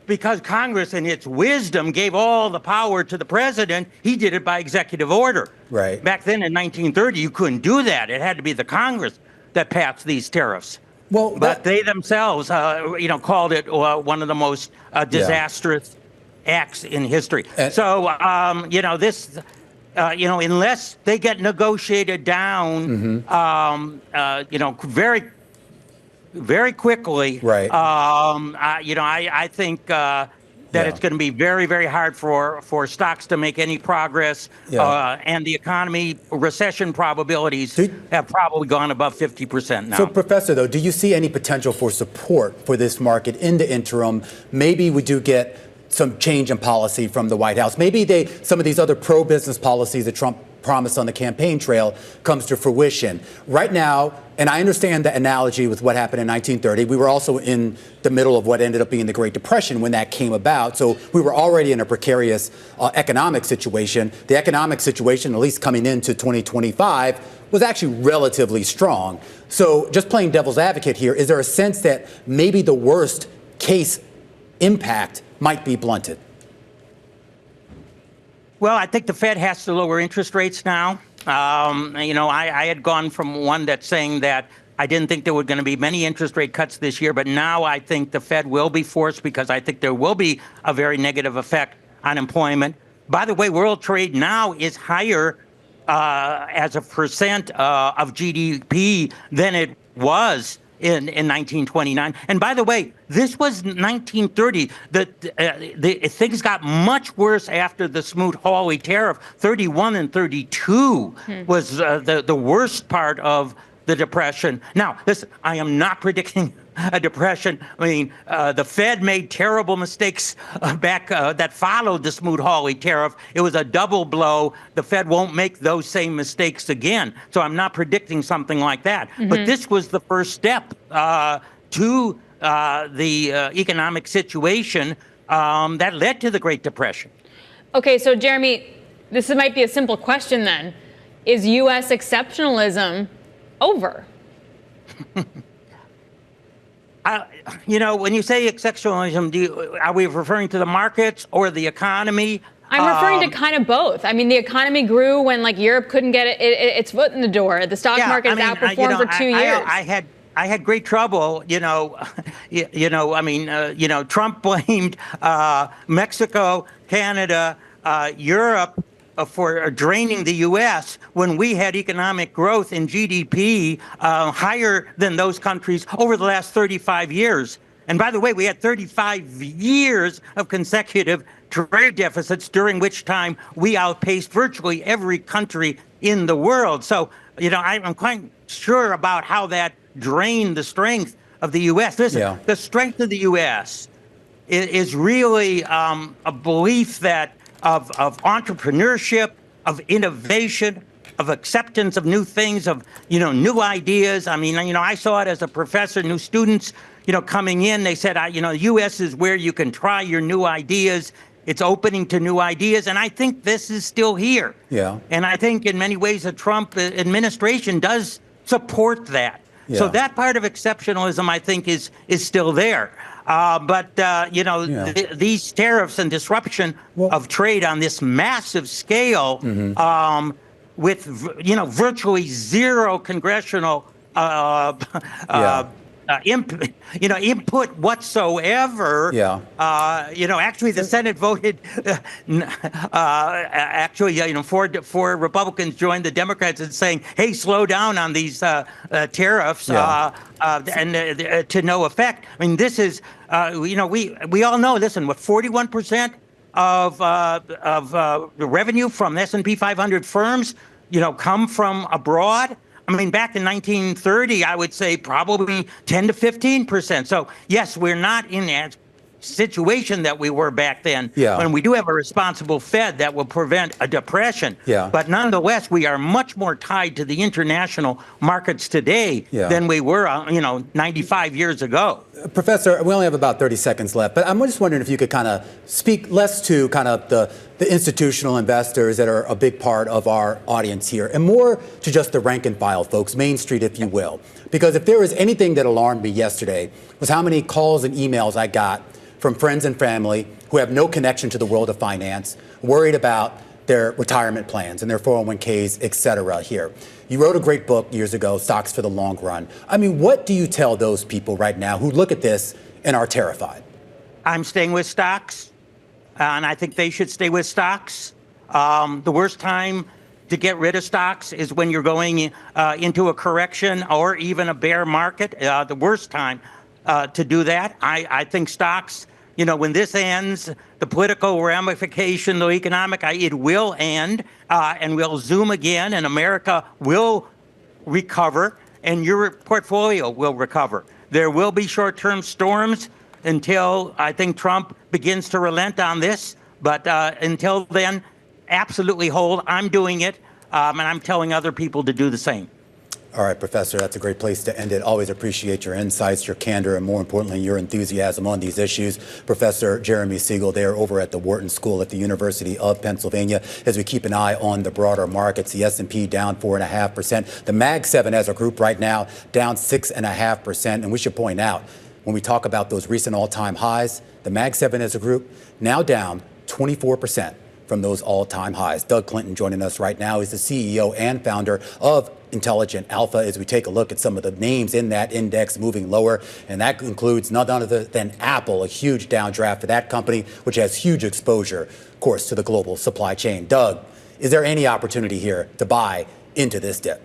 because Congress, in its wisdom, gave all the power to the president, he did it by executive order. Right. Back then in 1930, you couldn't do that. It had to be the Congress that passed these tariffs. Well, but they themselves, called it one of the most disastrous acts in history. So, this, unless they get negotiated down, very, very quickly, right. I think that it's going to be very, very hard for stocks to make any progress. And the economy recession probabilities have probably gone above 50% now. So, Professor, though, do you see any potential for support for this market in the interim? Maybe we do get some change in policy from the White House. Maybe some of these other pro-business policies that Trump promised on the campaign trail comes to fruition. Right now, and I understand the analogy with what happened in 1930. We were also in the middle of what ended up being the Great Depression when that came about. So we were already in a precarious economic situation. The economic situation, at least coming into 2025, was actually relatively strong. So just playing devil's advocate here, is there a sense that maybe the worst case impact might be blunted? Well, I think the Fed has to lower interest rates now. I had gone from one that's saying that I didn't think there were going to be many interest rate cuts this year, but now I think the Fed will be forced because I think there will be a very negative effect on employment. By the way, world trade now is higher as a percent of GDP than it was in 1929. And by the way, this was 1930. Things got much worse after the Smoot-Hawley tariff. 31 and 32 was the worst part of the Depression. Now, listen, I am not predicting a depression. I mean, the Fed made terrible mistakes back that followed the Smoot-Hawley tariff. It was a double blow. The Fed won't make those same mistakes again. So I'm not predicting something like that. But this was the first step to the economic situation that led to the Great Depression. Okay, so Jeremy, this might be a simple question then. Is U.S. exceptionalism over? When you say exceptionalism, are we referring to the markets or the economy? I'm referring to kind of both. I mean, the economy grew when Europe couldn't get its foot in the door. The stock market has outperformed for 2 years. I had great trouble, Trump blamed Mexico, Canada, Europe for draining the U.S. when we had economic growth in GDP higher than those countries over the last 35 years. And by the way, we had 35 years of consecutive trade deficits, during which time we outpaced virtually every country in the world. So, I'm quite sure about how that drained the strength of the U.S. Listen, the strength of the U.S. is really a belief that of entrepreneurship, of innovation, of acceptance of new things, of, new ideas. I mean, I saw it as a professor, new students, coming in, they said, the U.S. is where you can try your new ideas. It's opening to new ideas. And I think this is still here. Yeah. And I think in many ways the Trump administration does support that. Yeah. So that part of exceptionalism, I think, is still there. These tariffs and disruption of trade on this massive scale, with virtually zero congressional input whatsoever. Yeah. Actually, the Senate voted. Four Republicans joined the Democrats in saying, "Hey, slow down on these tariffs," and to no effect. I mean, this is, we all know. Listen, what 41% of the revenue from S&P 500 firms, come from abroad. I mean, back in 1930, I would say probably 10 to 15%. So, yes, we're not in that situation that we were back then. Yeah. When we do have a responsible Fed that will prevent a depression. Yeah. But nonetheless, we are much more tied to the international markets today than we were, 95 years ago. Professor, we only have about 30 seconds left, but I'm just wondering if you could kind of speak less to kind of the institutional investors that are a big part of our audience here, and more to just the rank and file folks, Main Street, if you will. Because if there was anything that alarmed me yesterday was how many calls and emails I got from friends and family who have no connection to the world of finance, worried about their retirement plans and their 401ks, et cetera here. You wrote a great book years ago, Stocks for the Long Run. I mean, what do you tell those people right now who look at this and are terrified? I'm staying with stocks, and I think they should stay with stocks. The worst time to get rid of stocks is when you're going into a correction or even a bear market. The worst time to do that. I think stocks, when this ends, the political ramification, the economic, it will end, and we'll zoom again, and America will recover, and your portfolio will recover. There will be short-term storms until I think Trump begins to relent on this, but until then, absolutely hold. I'm doing it, and I'm telling other people to do the same. All right, Professor, that's a great place to end it. Always appreciate your insights, your candor, and more importantly, your enthusiasm on these issues. Professor Jeremy Siegel there over at the Wharton School at the University of Pennsylvania. As we keep an eye on the broader markets, the S&P down 4.5%. The Mag 7 as a group right now down 6.5%. And we should point out, when we talk about those recent all-time highs, the Mag 7 as a group now down 24% from those all-time highs. Doug Clinton joining us right now. He's the CEO and founder of Intelligent Alpha, as we take a look at some of the names in that index moving lower. And that includes none other than Apple, a huge downdraft for that company, which has huge exposure, of course, to the global supply chain. Doug, is there any opportunity here to buy into this dip?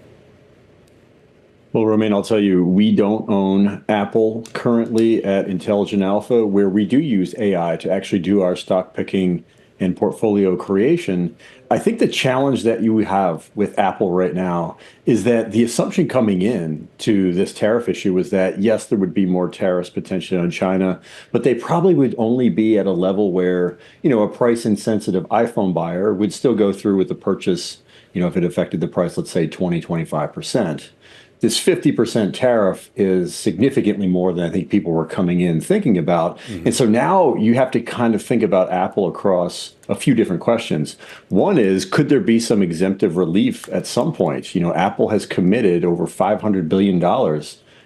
Well, Romaine, I'll tell you, we don't own Apple currently at Intelligent Alpha, where we do use AI to actually do our stock picking and portfolio creation. I think the challenge that you have with Apple right now is that the assumption coming in to this tariff issue was that, yes, there would be more tariffs potentially on China, but they probably would only be at a level where, a price-insensitive iPhone buyer would still go through with the purchase, if it affected the price, let's say 20-25%. This 50% tariff is significantly more than I think people were coming in thinking about. Mm-hmm. And so now you have to kind of think about Apple across a few different questions. One is, could there be some exemptive relief at some point? Apple has committed over $500 billion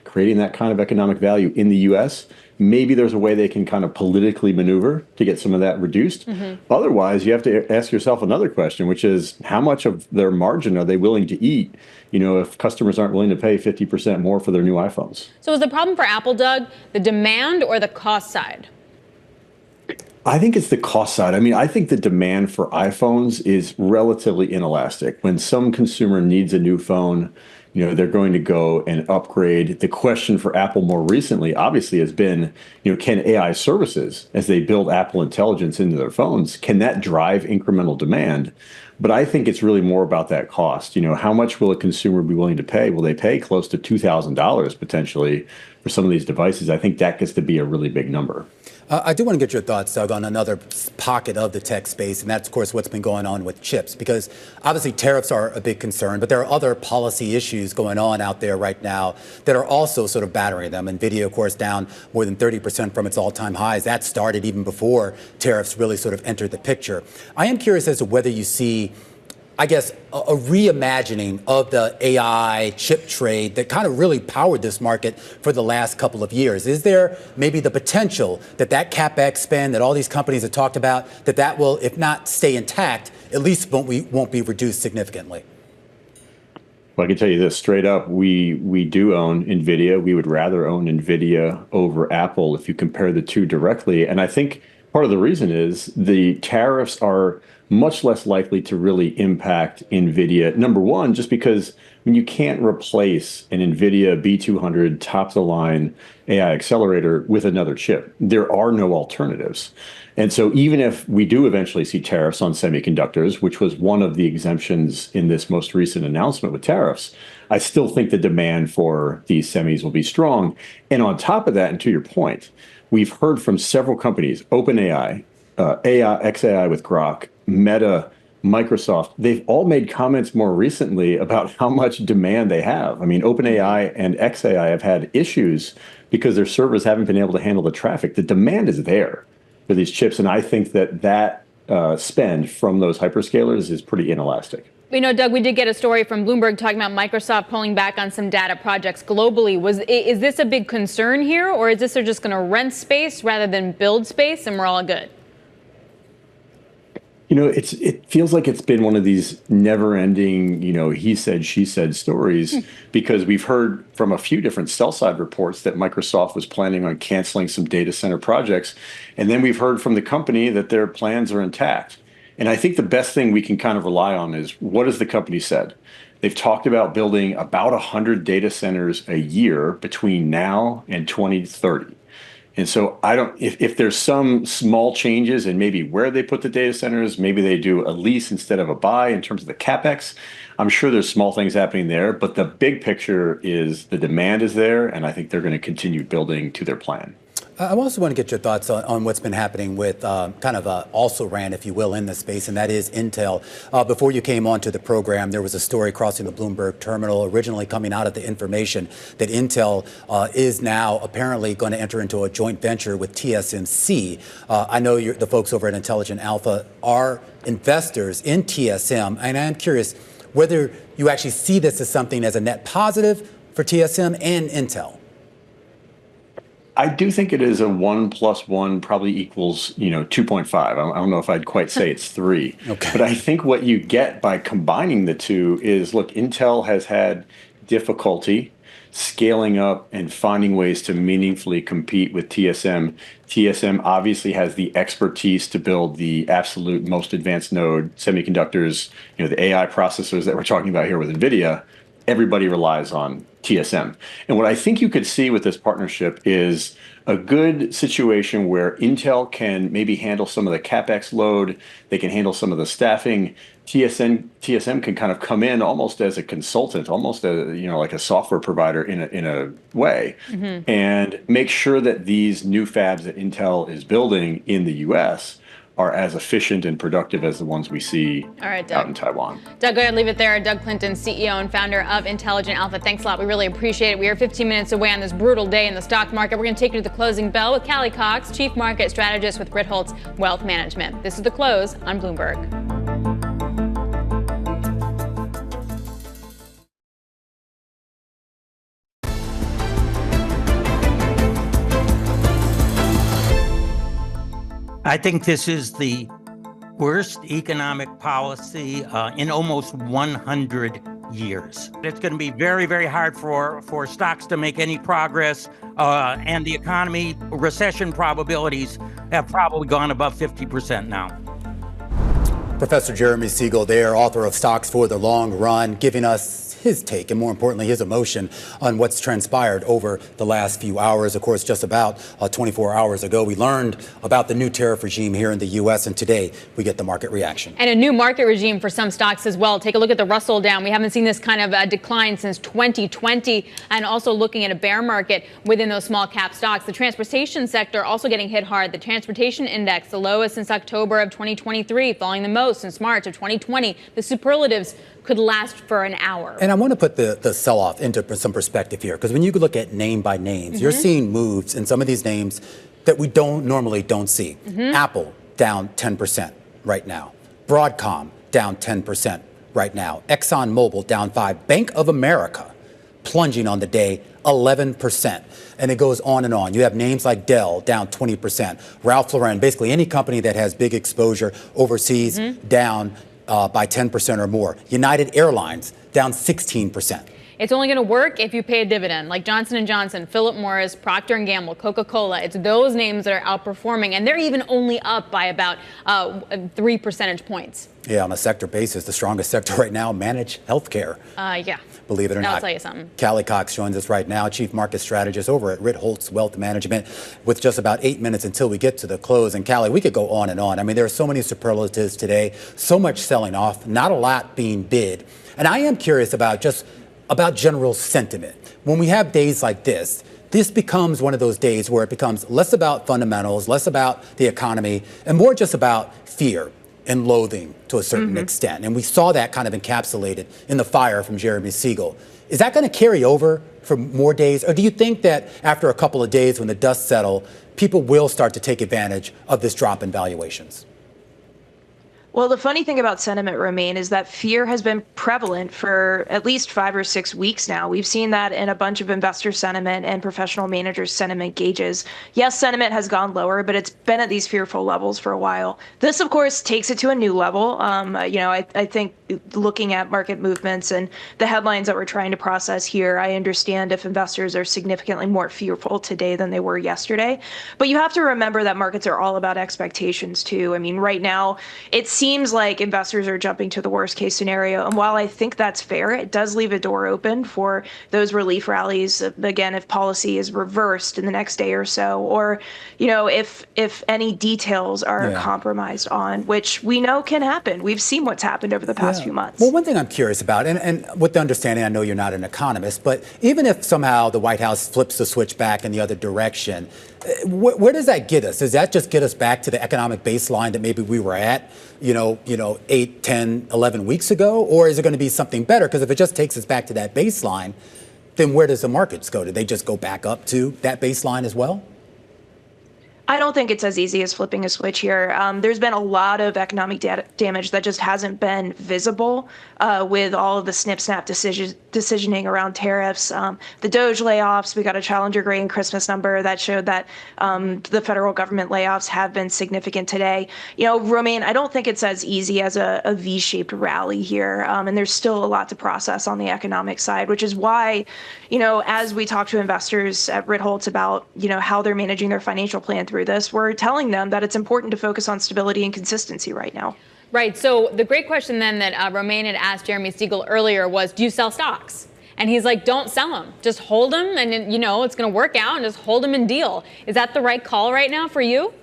creating that kind of economic value in the U.S. Maybe there's a way they can kind of politically maneuver to get some of that reduced. Mm-hmm. Otherwise, you have to ask yourself another question, which is how much of their margin are they willing to eat, if customers aren't willing to pay 50% more for their new iPhones? So is the problem for Apple, Doug, the demand or the cost side? I think it's the cost side. I think the demand for iPhones is relatively inelastic. When some consumer needs a new phone, they're going to go and upgrade. The question for Apple more recently, obviously, has been, can AI services, as they build Apple Intelligence into their phones, can that drive incremental demand? But I think it's really more about that cost. How much will a consumer be willing to pay? Will they pay close to $2,000 potentially for some of these devices? I think that gets to be a really big number. I do want to get your thoughts, Doug, on another pocket of the tech space, and that's, of course, what's been going on with chips, because obviously tariffs are a big concern, but there are other policy issues going on out there right now that are also sort of battering them. NVIDIA, of course, down more than 30% from its all-time highs. That started even before tariffs really sort of entered the picture. I am curious as to whether you see, I guess, a reimagining of the AI chip trade that kind of really powered this market for the last couple of years. Is there maybe the potential that CapEx spend that all these companies have talked about, that will, if not stay intact, at least won't be reduced significantly? Well, I can tell you this straight up. We do own NVIDIA. We would rather own NVIDIA over Apple if you compare the two directly. And I think part of the reason is the tariffs are much less likely to really impact NVIDIA. Number one, just because you can't replace an NVIDIA B200 top-of-the-line AI accelerator with another chip. There are no alternatives. And so even if we do eventually see tariffs on semiconductors, which was one of the exemptions in this most recent announcement with tariffs, I still think the demand for these semis will be strong. And on top of that, and to your point, we've heard from several companies, OpenAI, xAI with Grok, Meta, Microsoft, they've all made comments more recently about how much demand they have. OpenAI and xAI have had issues because their servers haven't been able to handle the traffic. The demand is there for these chips, and I think that spend from those hyperscalers is pretty inelastic. You know, Doug, we did get a story from Bloomberg talking about Microsoft pulling back on some data projects globally. Is this a big concern here, or is this they're just going to rent space rather than build space and we're all good? You know, it feels like it's been one of these never-ending, he said, she said stories, because we've heard from a few different sell-side reports that Microsoft was planning on canceling some data center projects, and then we've heard from the company that their plans are intact. And I think the best thing we can kind of rely on is, what has the company said? They've talked about building about 100 data centers a year between now and 2030. And so if there's some small changes in maybe where they put the data centers, maybe they do a lease instead of a buy in terms of the CapEx, I'm sure there's small things happening there, but the big picture is the demand is there, and I think they're going to continue building to their plan. I also want to get your thoughts on what's been happening with kind of also ran, if you will, in this space, and that is Intel. Before you came onto the program, there was a story crossing the Bloomberg terminal, originally coming out of the information that Intel is now apparently going to enter into a joint venture with TSMC. I know the folks over at Intelligent Alpha are investors in TSM, and I'm curious whether you actually see this as something as a net positive for TSM and Intel. I do think it is a 1 + 1 probably equals, 2.5. I don't know if I'd quite say it's 3. Okay. But I think what you get by combining the two is, look, Intel has had difficulty scaling up and finding ways to meaningfully compete with TSM. TSM obviously has the expertise to build the absolute most advanced node semiconductors, the AI processors that we're talking about here with NVIDIA. Everybody relies on TSM. And what I think you could see with this partnership is a good situation where Intel can maybe handle some of the CapEx load, they can handle some of the staffing. TSM can kind of come in almost as a consultant, almost as, like a software provider in a way, and make sure that these new fabs that Intel is building in the US are as efficient and productive as the ones we see out in Taiwan. Doug, go ahead and leave it there. Doug Clinton, CEO and founder of Intelligent Alpha. Thanks a lot. We really appreciate it. We are 15 minutes away on this brutal day in the stock market. We're going to take you to the closing bell with Callie Cox, Chief Market Strategist with Ritzholtz Wealth Management. This is The Close on Bloomberg. I think this is the worst economic policy in almost 100 years. It's going to be very, very hard for stocks to make any progress, and the economy recession probabilities have probably gone above 50% now. Professor Jeremy Siegel there, author of Stocks for the Long Run, giving us his take and, more importantly, his emotion on what's transpired over the last few hours. Of course, just about 24 hours ago, we learned about the new tariff regime here in the U.S., and today we get the market reaction. And a new market regime for some stocks as well. Take a look at the Russell down. We haven't seen this kind of decline since 2020, and also looking at a bear market within those small cap stocks. The transportation sector also getting hit hard. The transportation index, the lowest since October of 2023, falling the most since March of 2020. The superlatives could last for an hour. And I want to put the sell-off into some perspective here, because when you look at name by names, you're seeing moves in some of these names that we normally don't see. Apple down 10% right now. Broadcom down 10% right now. ExxonMobil down 5%. Bank of America plunging on the day 11%. And it goes on and on. You have names like Dell down 20%. Ralph Lauren, basically any company that has big exposure overseas, down by 10% or more. United Airlines down 16%. It's only going to work if you pay a dividend, like Johnson & Johnson, Philip Morris, Procter & Gamble, Coca-Cola. It's those names that are outperforming, and they're even only up by about 3 percentage points. Yeah, on a sector basis, the strongest sector right now, managed healthcare. Yeah. Believe it or not. I'll tell you something. Callie Cox joins us right now, Chief Market Strategist over at Ritzholtz Wealth Management, with just about 8 minutes until we get to the close. And Callie, we could go on and on. I mean, there are so many superlatives today, so much selling off, not a lot being bid. And I am curious about general sentiment. When we have days like this becomes one of those days where it becomes less about fundamentals, less about the economy, and more just about fear and loathing to a certain extent. And we saw that kind of encapsulated in the fire from Jeremy Siegel. Is that going to carry over for more days? Or do you think that after a couple of days, when the dust settles, people will start to take advantage of this drop in valuations? Well, the funny thing about sentiment, Romaine, is that fear has been prevalent for at least 5 or 6 weeks now. We've seen that in a bunch of investor sentiment and professional managers' sentiment gauges. Yes, sentiment has gone lower, but it's been at these fearful levels for a while. This, of course, takes it to a new level. I think looking at market movements and the headlines that we're trying to process here, I understand if investors are significantly more fearful today than they were yesterday. But you have to remember that markets are all about expectations, too. I mean, right now, it seems like investors are jumping to the worst case scenario. And while I think that's fair, it does leave a door open for those relief rallies, again, if policy is reversed in the next day or so, or, if any details are compromised on, which we know can happen. We've seen what's happened over the past few months. Well, one thing I'm curious about, and with the understanding, I know you're not an economist, but even if somehow the White House flips the switch back in the other direction, where does that get us? Does that just get us back to the economic baseline that maybe we were at, 8, 10, 11 weeks ago? Or is it going to be something better? Because if it just takes us back to that baseline, then where does the markets go? Do they just go back up to that baseline as well? I don't think it's as easy as flipping a switch here. There's been a lot of economic damage that just hasn't been visible with all of the snip-snap decisioning around tariffs. The Doge layoffs, we got a Challenger grain Christmas number that showed that the federal government layoffs have been significant today. Romaine, I don't think it's as easy as a V-shaped rally here. And there's still a lot to process on the economic side, which is why, as we talk to investors at Ritzholtz about, how they're managing their financial plan through this, we're telling them that it's important to focus on stability and consistency right now. Right. So the great question then that Romaine had asked Jeremy Siegel earlier was, do you sell stocks? And he's like, don't sell them. Just hold them and, it's going to work out and just hold them and deal. Is that the right call right now for you?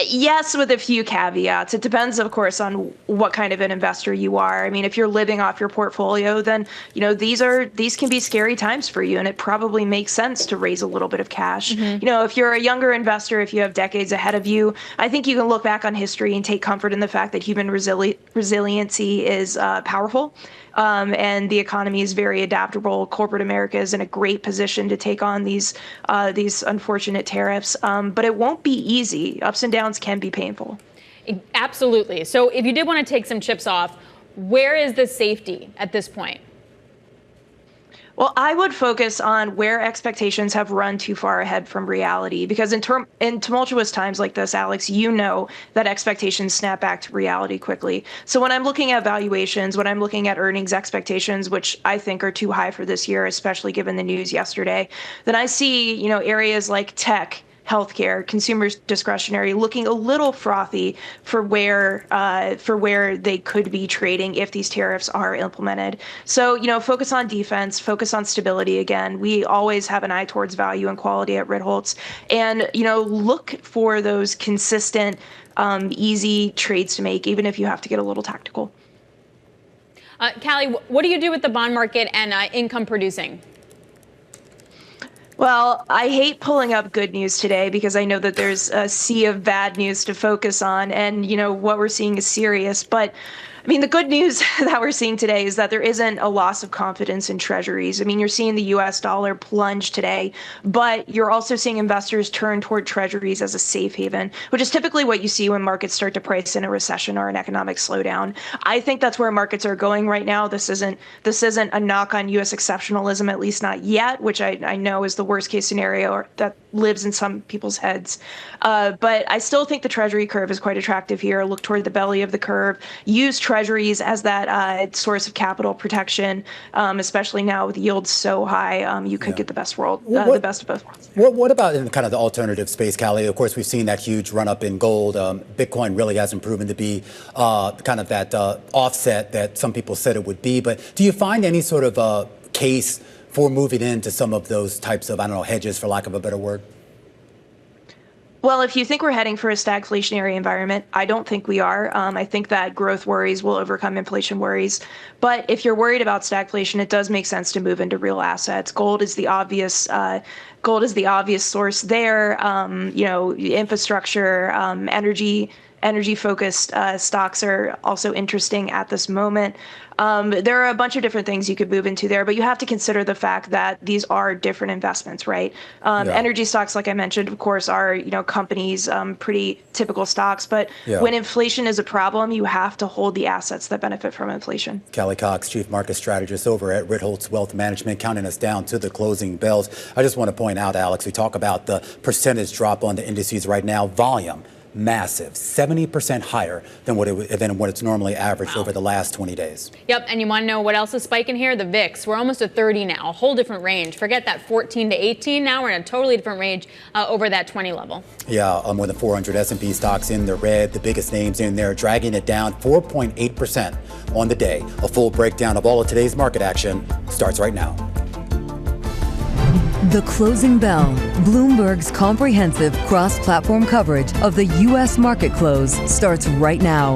Yes, with a few caveats. It depends, of course, on what kind of an investor you are. I mean, if you're living off your portfolio, then, these can be scary times for you, and it probably makes sense to raise a little bit of cash. Mm-hmm. If you're a younger investor, if you have decades ahead of you, I think you can look back on history and take comfort in the fact that human resiliency is powerful. And the economy is very adaptable. Corporate America is in a great position to take on these unfortunate tariffs, but it won't be easy. Ups and downs can be painful. Absolutely. So if you did want to take some chips off, where is the safety at this point? Well, I would focus on where expectations have run too far ahead from reality, because in tumultuous times like this, Alex, that expectations snap back to reality quickly. So when I'm looking at valuations, when I'm looking at earnings expectations, which I think are too high for this year, especially given the news yesterday, then I see, areas like tech, healthcare, consumer discretionary looking a little frothy for where they could be trading if these tariffs are implemented. So, focus on defense, focus on stability. Again, we always have an eye towards value and quality at Ritzholtz, and, look for those consistent, easy trades to make, even if you have to get a little tactical. Callie, what do you do with the bond market and income producing? Well, I hate pulling up good news today because I know that there's a sea of bad news to focus on, and what we're seeing is serious. But I mean, the good news that we're seeing today is that there isn't a loss of confidence in treasuries. I mean, you're seeing the U.S. dollar plunge today, but you're also seeing investors turn toward treasuries as a safe haven, which is typically what you see when markets start to price in a recession or an economic slowdown. I think that's where markets are going right now. This isn't a knock on U.S. exceptionalism, at least not yet, which I know is the worst case scenario or that lives in some people's heads. But I still think the treasury curve is quite attractive here. Look toward the belly of the curve. Use treasuries as that source of capital protection, especially now with yields so high. You could get the best the best of both worlds. What about in kind of the alternative space, Callie? Of course, we've seen that huge run up in gold. Bitcoin really hasn't proven to be kind of that offset that some people said it would be. But do you find any sort of case for moving into some of those types of, hedges, for lack of a better word? Well, if you think we're heading for a stagflationary environment, I don't think we are. I think that growth worries will overcome inflation worries. But if you're worried about stagflation, it does make sense to move into real assets. Gold is the obvious Gold is the obvious source there. Infrastructure, energy-focused stocks are also interesting at this moment. There are a bunch of different things you could move into there, but you have to consider the fact that these are different investments, right? Energy stocks, like I mentioned, of course, are companies, pretty typical stocks. But when inflation is a problem, you have to hold the assets that benefit from inflation. Callie Cox, Chief Market Strategist over at Ritzholtz Wealth Management, counting us down to the closing bells. I just want to point out, Alex, we talk about the percentage drop on the indices right now. Volume. Massive, 70% higher than what it's normally averaged over the last 20 days. Yep, and you want to know what else is spiking here? The VIX. We're almost at 30 now, a whole different range. Forget that 14 to 18. Now we're in a totally different range over that 20 level. Yeah, more than 400 S&P stocks in the red. The biggest names in there, dragging it down 4.8% on the day. A full breakdown of all of today's market action starts right now. The Closing Bell, Bloomberg's comprehensive cross-platform coverage of the U.S. market close, starts right now.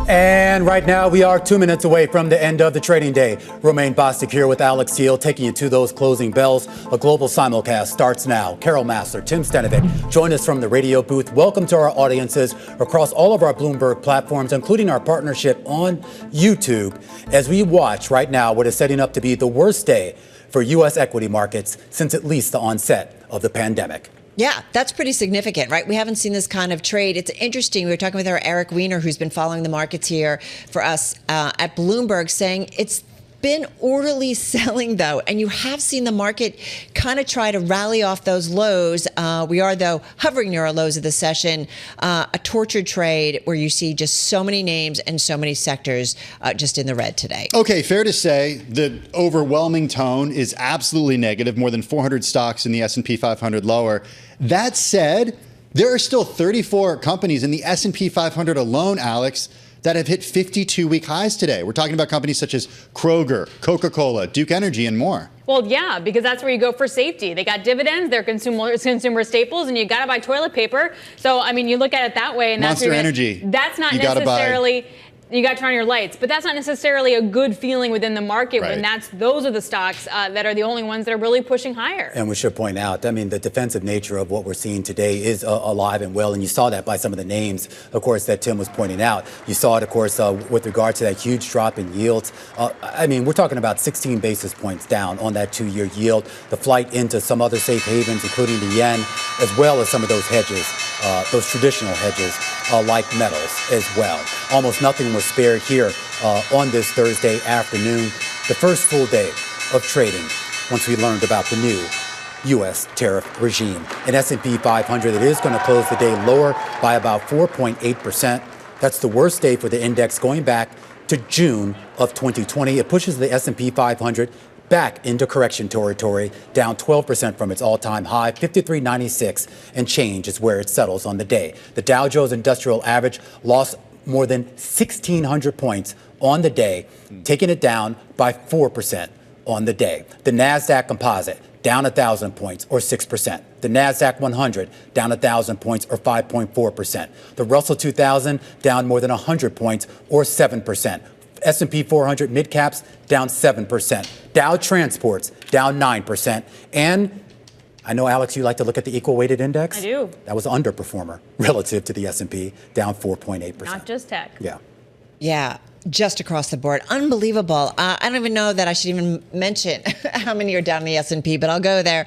And right now, we are 2 minutes away from the end of the trading day. Romaine Bostic here with Alex Teal, taking you to those closing bells. A global simulcast starts now. Carol Massler, Tim Stenovic, join us from the radio booth. Welcome to our audiences across all of our Bloomberg platforms, including our partnership on YouTube, as we watch right now what is setting up to be the worst day for U.S. equity markets since at least the onset of the pandemic. Yeah, that's pretty significant, right? We haven't seen this kind of trade. It's interesting. We were talking with our Eric Weiner, who's been following the markets here for us at Bloomberg, saying it's been orderly selling, though, and you have seen the market kind of try to rally off those lows. We are, though, hovering near our lows of the session. A tortured trade where you see just so many names and so many sectors just in the red today. Okay, fair to say the overwhelming tone is absolutely negative. More than 400 stocks in the S&P 500 lower. That said, there are still 34 companies in the S&P 500 alone, Alex, that have hit 52-week highs today. We're talking about companies such as Kroger, Coca-Cola, Duke Energy, and more. Well, yeah, because that's where you go for safety. They got dividends, they're consumer staples, and you got to buy toilet paper. So, I mean, you look at it that way. And Monster Energy. That's not necessarily... You got to turn on your lights, but that's not necessarily a good feeling within the market when those are the stocks that are the only ones that are really pushing higher. And we should point out, I mean, the defensive nature of what we're seeing today is alive and well, and you saw that by some of the names, of course, that Tim was pointing out. You saw it, of course, with regard to that huge drop in yields. I mean, we're talking about 16 basis points down on that 2-year yield. The flight into some other safe havens, including the yen, as well as some of those hedges, those traditional hedges, like metals as well. Almost nothing was spared here on this Thursday afternoon, the first full day of trading once we learned about the new U.S. tariff regime. In S&P 500, it is going to close the day lower by about 4.8%. That's the worst day for the index going back to June of 2020. It pushes the S&P 500 back into correction territory, down 12% from its all-time high. 53.96 and change is where it settles on the day. The Dow Jones Industrial Average lost more than 1,600 points on the day, taking it down by 4% on the day. The NASDAQ Composite down 1,000 points or 6%. The NASDAQ 100 down 1,000 points or 5.4%. The Russell 2000 down more than 100 points or 7%. S&P 400 mid-caps down 7%. Dow Transports down 9%. And I know, Alex, you like to look at the equal weighted index. I do. That was an underperformer relative to the S&P, down 4.8%. Not just tech. Yeah. Yeah. Just across the board. Unbelievable. I don't even know that I should even mention how many are down in the S&P, but I'll go there.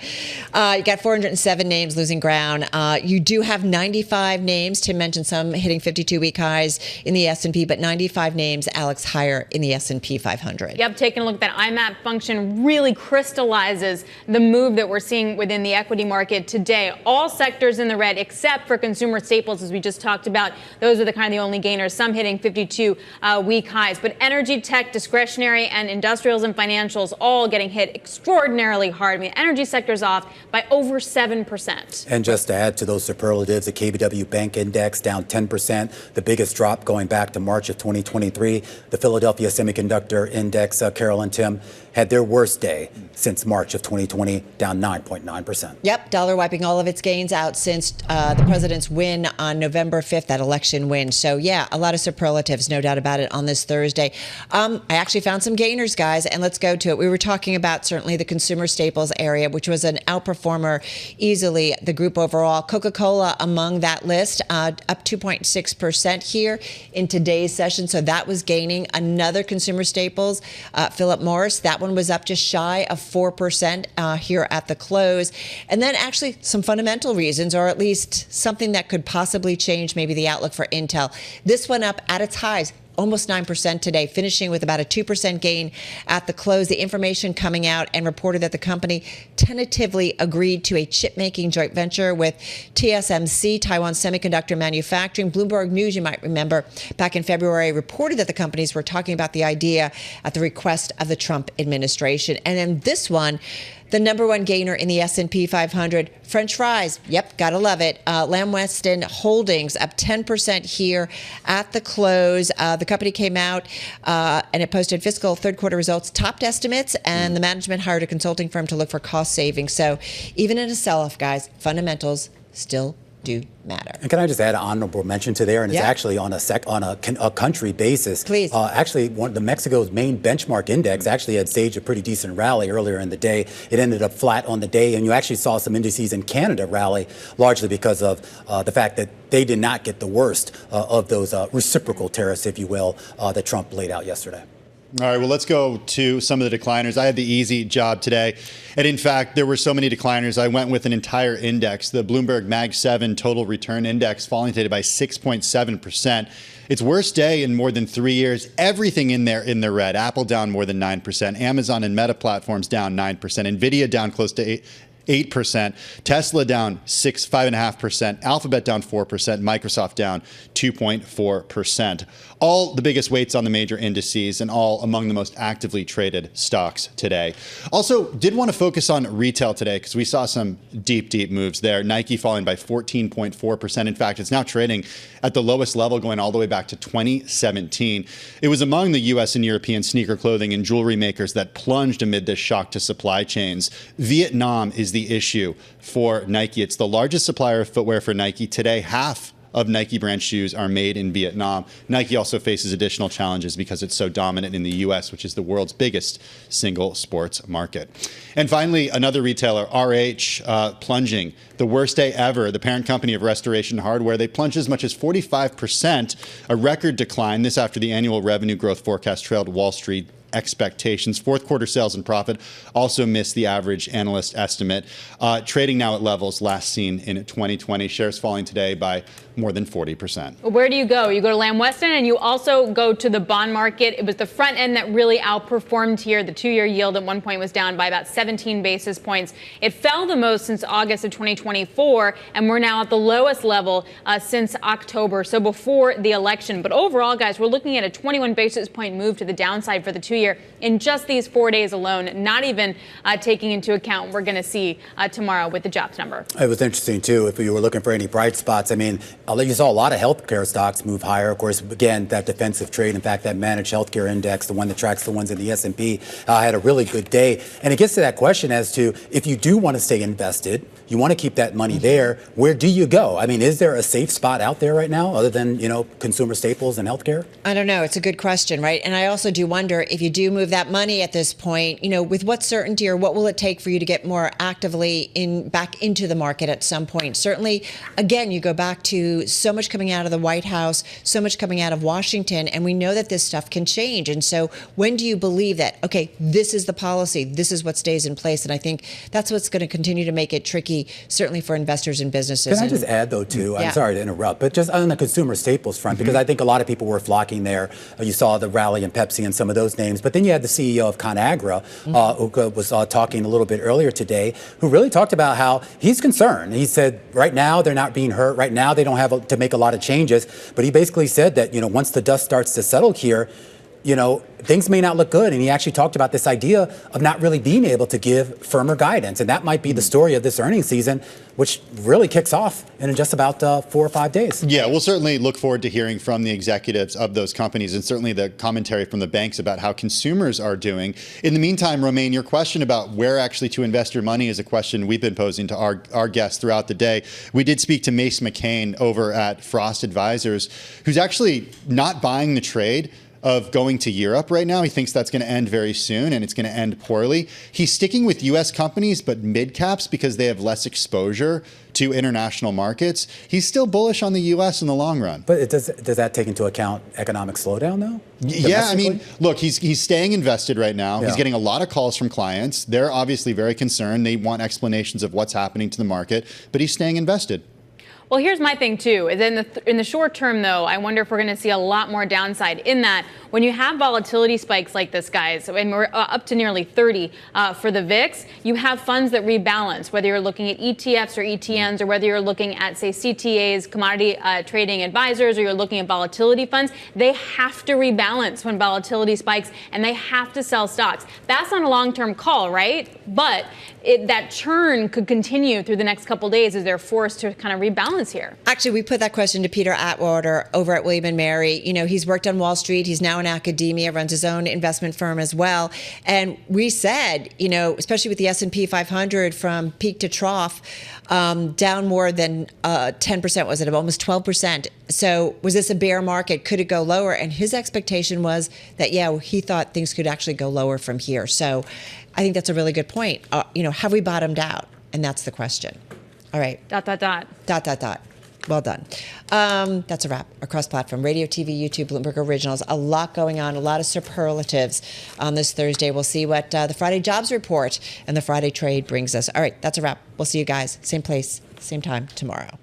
You got 407 names losing ground. You do have 95 names. Tim mentioned some hitting 52-week highs in the S&P, but 95 names, Alex, higher in the S&P 500. Yep, taking a look at that IMAP function really crystallizes the move that we're seeing within the equity market today. All sectors in the red except for consumer staples, as we just talked about. Those are the only gainers, some hitting 52-week highs, but energy, tech, discretionary, and industrials and financials all getting hit extraordinarily hard. I mean, energy sector's off by over 7%. And just to add to those superlatives, the KBW Bank Index down 10%, the biggest drop going back to March of 2023. The Philadelphia Semiconductor Index, Carol and Tim, had their worst day since March of 2020, down 9.9%. Yep, dollar wiping all of its gains out since the president's win on November 5th, that election win. So yeah, a lot of superlatives, no doubt about it, on this Thursday. I actually found some gainers, guys, and let's go to it. We were talking about certainly the consumer staples area, which was an outperformer easily, the group overall. Coca-Cola among that list, up 2.6% here in today's session. So that was gaining. Another consumer staples, Philip Morris, that one was up just shy of 4% here at the close. And then actually some fundamental reasons, or at least something that could possibly change maybe the outlook for Intel. This one up at its highs, almost 9% today, finishing with about a 2% gain at the close. The information coming out and reported that the company tentatively agreed to a chip-making joint venture with TSMC, Taiwan Semiconductor Manufacturing. Bloomberg News, you might remember, back in February, reported that the companies were talking about the idea at the request of the Trump administration. And then this one, the number one gainer in the S&P 500, French fries. Yep, gotta love it. Lamb Weston Holdings up 10% here at the close. The company came out and it posted fiscal third quarter results, topped estimates, and the management hired a consulting firm to look for cost savings. So even in a sell-off, guys, fundamentals still do matter. And can I just add an honorable mention to there? And it's actually on a country basis. Please. Actually, the Mexico's main benchmark index actually had staged a pretty decent rally earlier in the day. It ended up flat on the day, and you actually saw some indices in Canada rally, largely because of the fact that they did not get the worst of those reciprocal tariffs, if you will, that Trump laid out yesterday. All right, well, let's go to some of the decliners. I had the easy job today. And in fact, there were so many decliners, I went with an entire index. The Bloomberg Mag 7 Total Return Index falling today by 6.7%. Its worst day in more than 3 years. Everything in there in the red. Apple down more than 9%. Amazon and Meta platforms down 9%. Nvidia down close to 8%, Tesla down 5.5%, Alphabet down 4%, Microsoft down 2.4%. All the biggest weights on the major indices and all among the most actively traded stocks today. Also, did want to focus on retail today because we saw some deep moves there. Nike falling by 14.4%. In fact, it's now trading at the lowest level going all the way back to 2017. It was among the U.S. and European sneaker clothing and jewelry makers that plunged amid this shock to supply chains. Vietnam is the issue for Nike. It's the largest supplier of footwear for Nike today. Half of Nike brand shoes are made in Vietnam. Nike also faces additional challenges because it's so dominant in the U.S., which is the world's biggest single sports market. And finally, another retailer, RH, plunging. The worst day ever. The parent company of Restoration Hardware, they plunged as much as 45%, a record decline. This after the annual revenue growth forecast trailed Wall Street expectations. Fourth quarter sales and profit also missed the average analyst estimate. Trading now at levels last seen in 2020. Shares falling today by more than 40%. Where do you go? You go to Lamb Weston and you also go to the bond market. It was the front end that really outperformed here. The 2-year yield at one point was down by about 17 basis points. It fell the most since August of 2024, and we're now at the lowest level since October, so before the election. But overall, guys, we're looking at a 21 basis point move to the downside for the 2-year in just these 4 days alone, not even taking into account what we're going to see tomorrow with the jobs number. It was interesting, too, if you were looking for any bright spots. I mean, you saw a lot of healthcare stocks move higher. Of course, again, that defensive trade, in fact, that managed healthcare index, the one that tracks the ones in the S&P, had a really good day. And it gets to that question as to if you do want to stay invested, you want to keep that money there, where do you go? I mean, is there a safe spot out there right now other than, consumer staples and healthcare? I don't know. It's a good question, right? And I also do wonder if you do move that money at this point, with what certainty or what will it take for you to get more actively back into the market at some point? Certainly, again, you go back to so much coming out of the White House, so much coming out of Washington, and we know that this stuff can change. And so when do you believe that, okay, this is the policy, this is what stays in place? And I think that's what's going to continue to make it tricky, certainly for investors and businesses. Can I just add, though, too, I'm sorry to interrupt, but just on the consumer staples front, because I think a lot of people were flocking there. You saw the rally in Pepsi and some of those names, but then you had the CEO of ConAgra, who was talking a little bit earlier today, who really talked about how he's concerned. He said right now they're not being hurt. Right now they don't have to make a lot of changes. But he basically said that, once the dust starts to settle here, things may not look good. And he actually talked about this idea of not really being able to give firmer guidance. And that might be the story of this earnings season, which really kicks off in just about 4 or 5 days. Yeah, we'll certainly look forward to hearing from the executives of those companies and certainly the commentary from the banks about how consumers are doing. In the meantime, Romaine, your question about where actually to invest your money is a question we've been posing to our guests throughout the day. We did speak to Mace McCain over at Frost Advisors, who's actually not buying the trade of going to Europe right now. He thinks that's going to end very soon, and it's going to end poorly. He's sticking with U.S. companies, but mid-caps because they have less exposure to international markets. He's still bullish on the U.S. in the long run. But does that take into account economic slowdown, though? Yeah, I mean, look, he's staying invested right now. Yeah. He's getting a lot of calls from clients. They're obviously very concerned. They want explanations of what's happening to the market, but he's staying invested. Well, here's my thing, too, is in the short term, though, I wonder if we're going to see a lot more downside in that when you have volatility spikes like this, guys, and we're up to nearly 30 for the VIX, you have funds that rebalance, whether you're looking at ETFs or ETNs or whether you're looking at, say, CTAs, commodity trading advisors, or you're looking at volatility funds. They have to rebalance when volatility spikes, and they have to sell stocks. That's not a long-term call, right? But that churn could continue through the next couple of days as they're forced to kind of rebalance here. Actually, we put that question to Peter Atwater over at William & Mary. He's worked on Wall Street. He's now in academia, runs his own investment firm as well. And we said, especially with the S&P 500 from peak to trough, down more than 10%, was it? Almost 12%. So was this a bear market? Could it go lower? And his expectation was that, he thought things could actually go lower from here. So I think that's a really good point. Have we bottomed out? And that's the question. All right. ... Well done. That's a wrap across platform. Radio, TV, YouTube, Bloomberg Originals. A lot going on, a lot of superlatives on this Thursday. We'll see what the Friday jobs report and the Friday trade brings us. All right, that's a wrap. We'll see you guys, same place, same time tomorrow.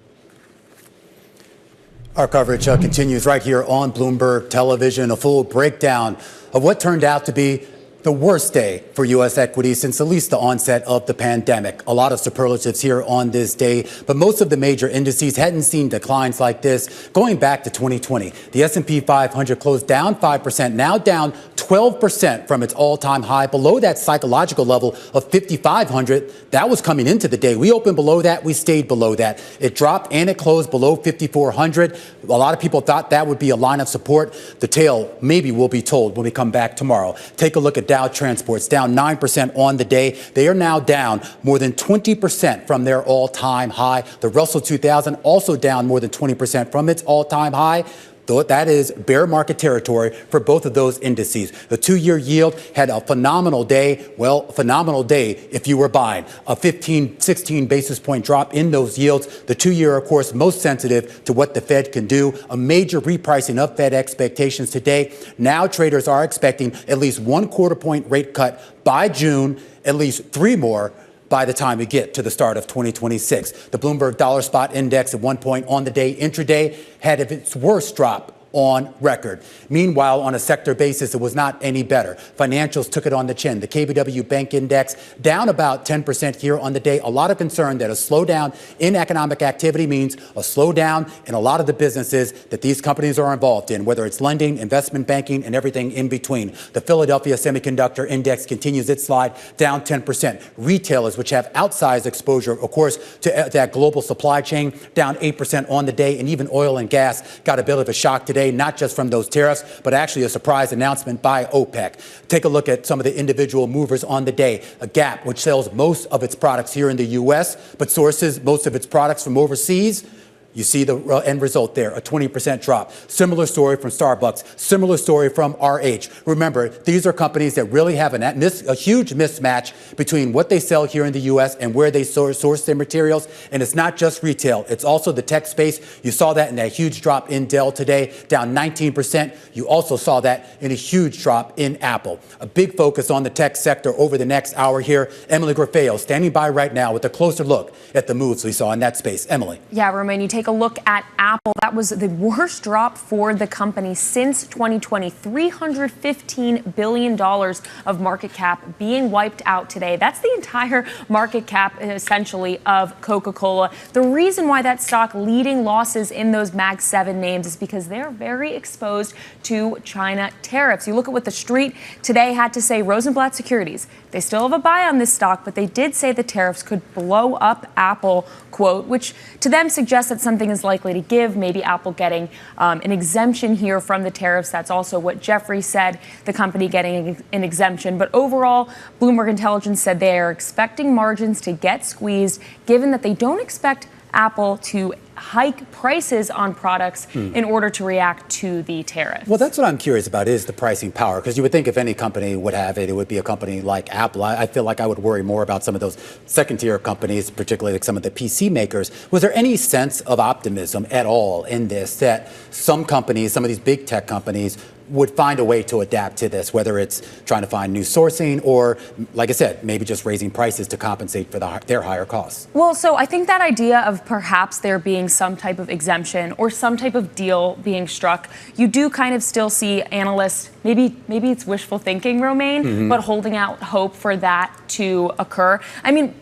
Our coverage continues right here on Bloomberg Television. A full breakdown of what turned out to be the worst day for U.S. equities since at least the onset of the pandemic. A lot of superlatives here on this day, but most of the major indices hadn't seen declines like this going back to 2020. The S&P 500 closed down 5%, now down 12% from its all-time high, below that psychological level of 5,500. That was coming into the day. We opened below that. We stayed below that. It dropped and it closed below 5,400. A lot of people thought that would be a line of support. The tale maybe will be told when we come back tomorrow. Take a look at Dow Transports, down 9% on the day. They are now down more than 20% from their all-time high. The Russell 2000 also down more than 20% from its all-time high. Though that is bear market territory for both of those indices. The 2-year yield had a phenomenal day. Well, phenomenal day if you were buying. A 15, 16 basis point drop in those yields. The 2-year, of course, most sensitive to what the Fed can do. A major repricing of Fed expectations today. Now traders are expecting at least 1/4 point rate cut by June, at least 3 more by the time we get to the start of 2026. The Bloomberg Dollar Spot Index at one point on the day, intraday, had its worst drop on record. Meanwhile, on a sector basis, it was not any better. Financials took it on the chin. The KBW Bank Index down about 10% here on the day. A lot of concern that a slowdown in economic activity means a slowdown in a lot of the businesses that these companies are involved in, whether it's lending, investment banking, and everything in between. The Philadelphia Semiconductor Index continues its slide, down 10%. Retailers, which have outsized exposure, of course, to that global supply chain, down 8% on the day. And even oil and gas got a bit of a shock today, not just from those tariffs, but actually a surprise announcement by OPEC. Take a look at some of the individual movers on the day. A Gap, which sells most of its products here in the U.S., but sources most of its products from overseas. You see the end result there, a 20% drop. Similar story from Starbucks, similar story from RH. Remember, these are companies that really have a huge mismatch between what they sell here in the U.S. and where they source their materials. And it's not just retail, it's also the tech space. You saw that in that huge drop in Dell today, down 19%. You also saw that in a huge drop in Apple. A big focus on the tech sector over the next hour here. Emily Graffeo standing by right now with a closer look at the moves we saw in that space. Emily. Yeah, Romaine, you take take a look at Apple, that was the worst drop for the company since 2020. $315 billion of market cap being wiped out today. That's the entire market cap, essentially, of Coca-Cola. The reason why that stock leading losses in those Mag 7 names is because they're very exposed to China tariffs. You look at what the street today had to say. Rosenblatt Securities, they still have a buy on this stock, but they did say the tariffs could blow up Apple, quote, which to them suggests that something is likely to give, maybe Apple getting an exemption here from the tariffs. That's also what Jeffrey said, the company getting an exemption. But overall, Bloomberg Intelligence said they are expecting margins to get squeezed, given that they don't expect Apple to hike prices on products in order to react to the tariff. Well, that's what I'm curious about, is the pricing power, because you would think if any company would have it, it would be a company like Apple. I feel like I would worry more about some of those second-tier companies, particularly like some of the PC makers. Was there any sense of optimism at all in this, that some companies, some of these big tech companies, would find a way to adapt to this, whether it's trying to find new sourcing or, like I said, maybe just raising prices to compensate for their higher costs? Well, so I think that idea of perhaps there being some type of exemption or some type of deal being struck, you do kind of still see analysts, maybe it's wishful thinking, Romaine, but holding out hope for that to occur. I mean,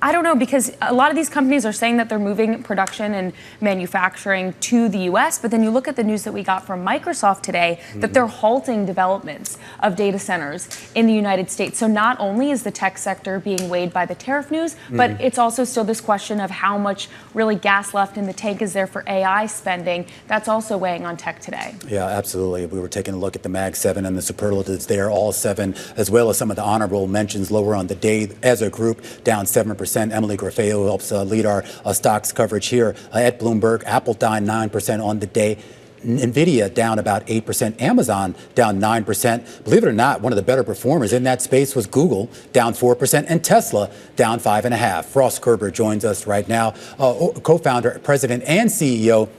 I don't know, because a lot of these companies are saying that they're moving production and manufacturing to the U.S., but then you look at the news that we got from Microsoft today, that they're halting developments of data centers in the United States. So not only is the tech sector being weighed by the tariff news, but it's also still this question of how much really gas left in the tank is there for AI spending. That's also weighing on tech today. Yeah, absolutely. We were taking a look at the Mag 7 and the superlatives there, all 7, as well as some of the honorable mentions lower on the day as a group, down 7%. Emily Graffeo helps lead our stocks coverage here at Bloomberg. Apple down 9% on the day. NVIDIA down about 8%. Amazon down 9%. Believe it or not, one of the better performers in that space was Google, down 4%, and Tesla down 5.5%. Ross Gerber joins us right now, co-founder, president, and CEO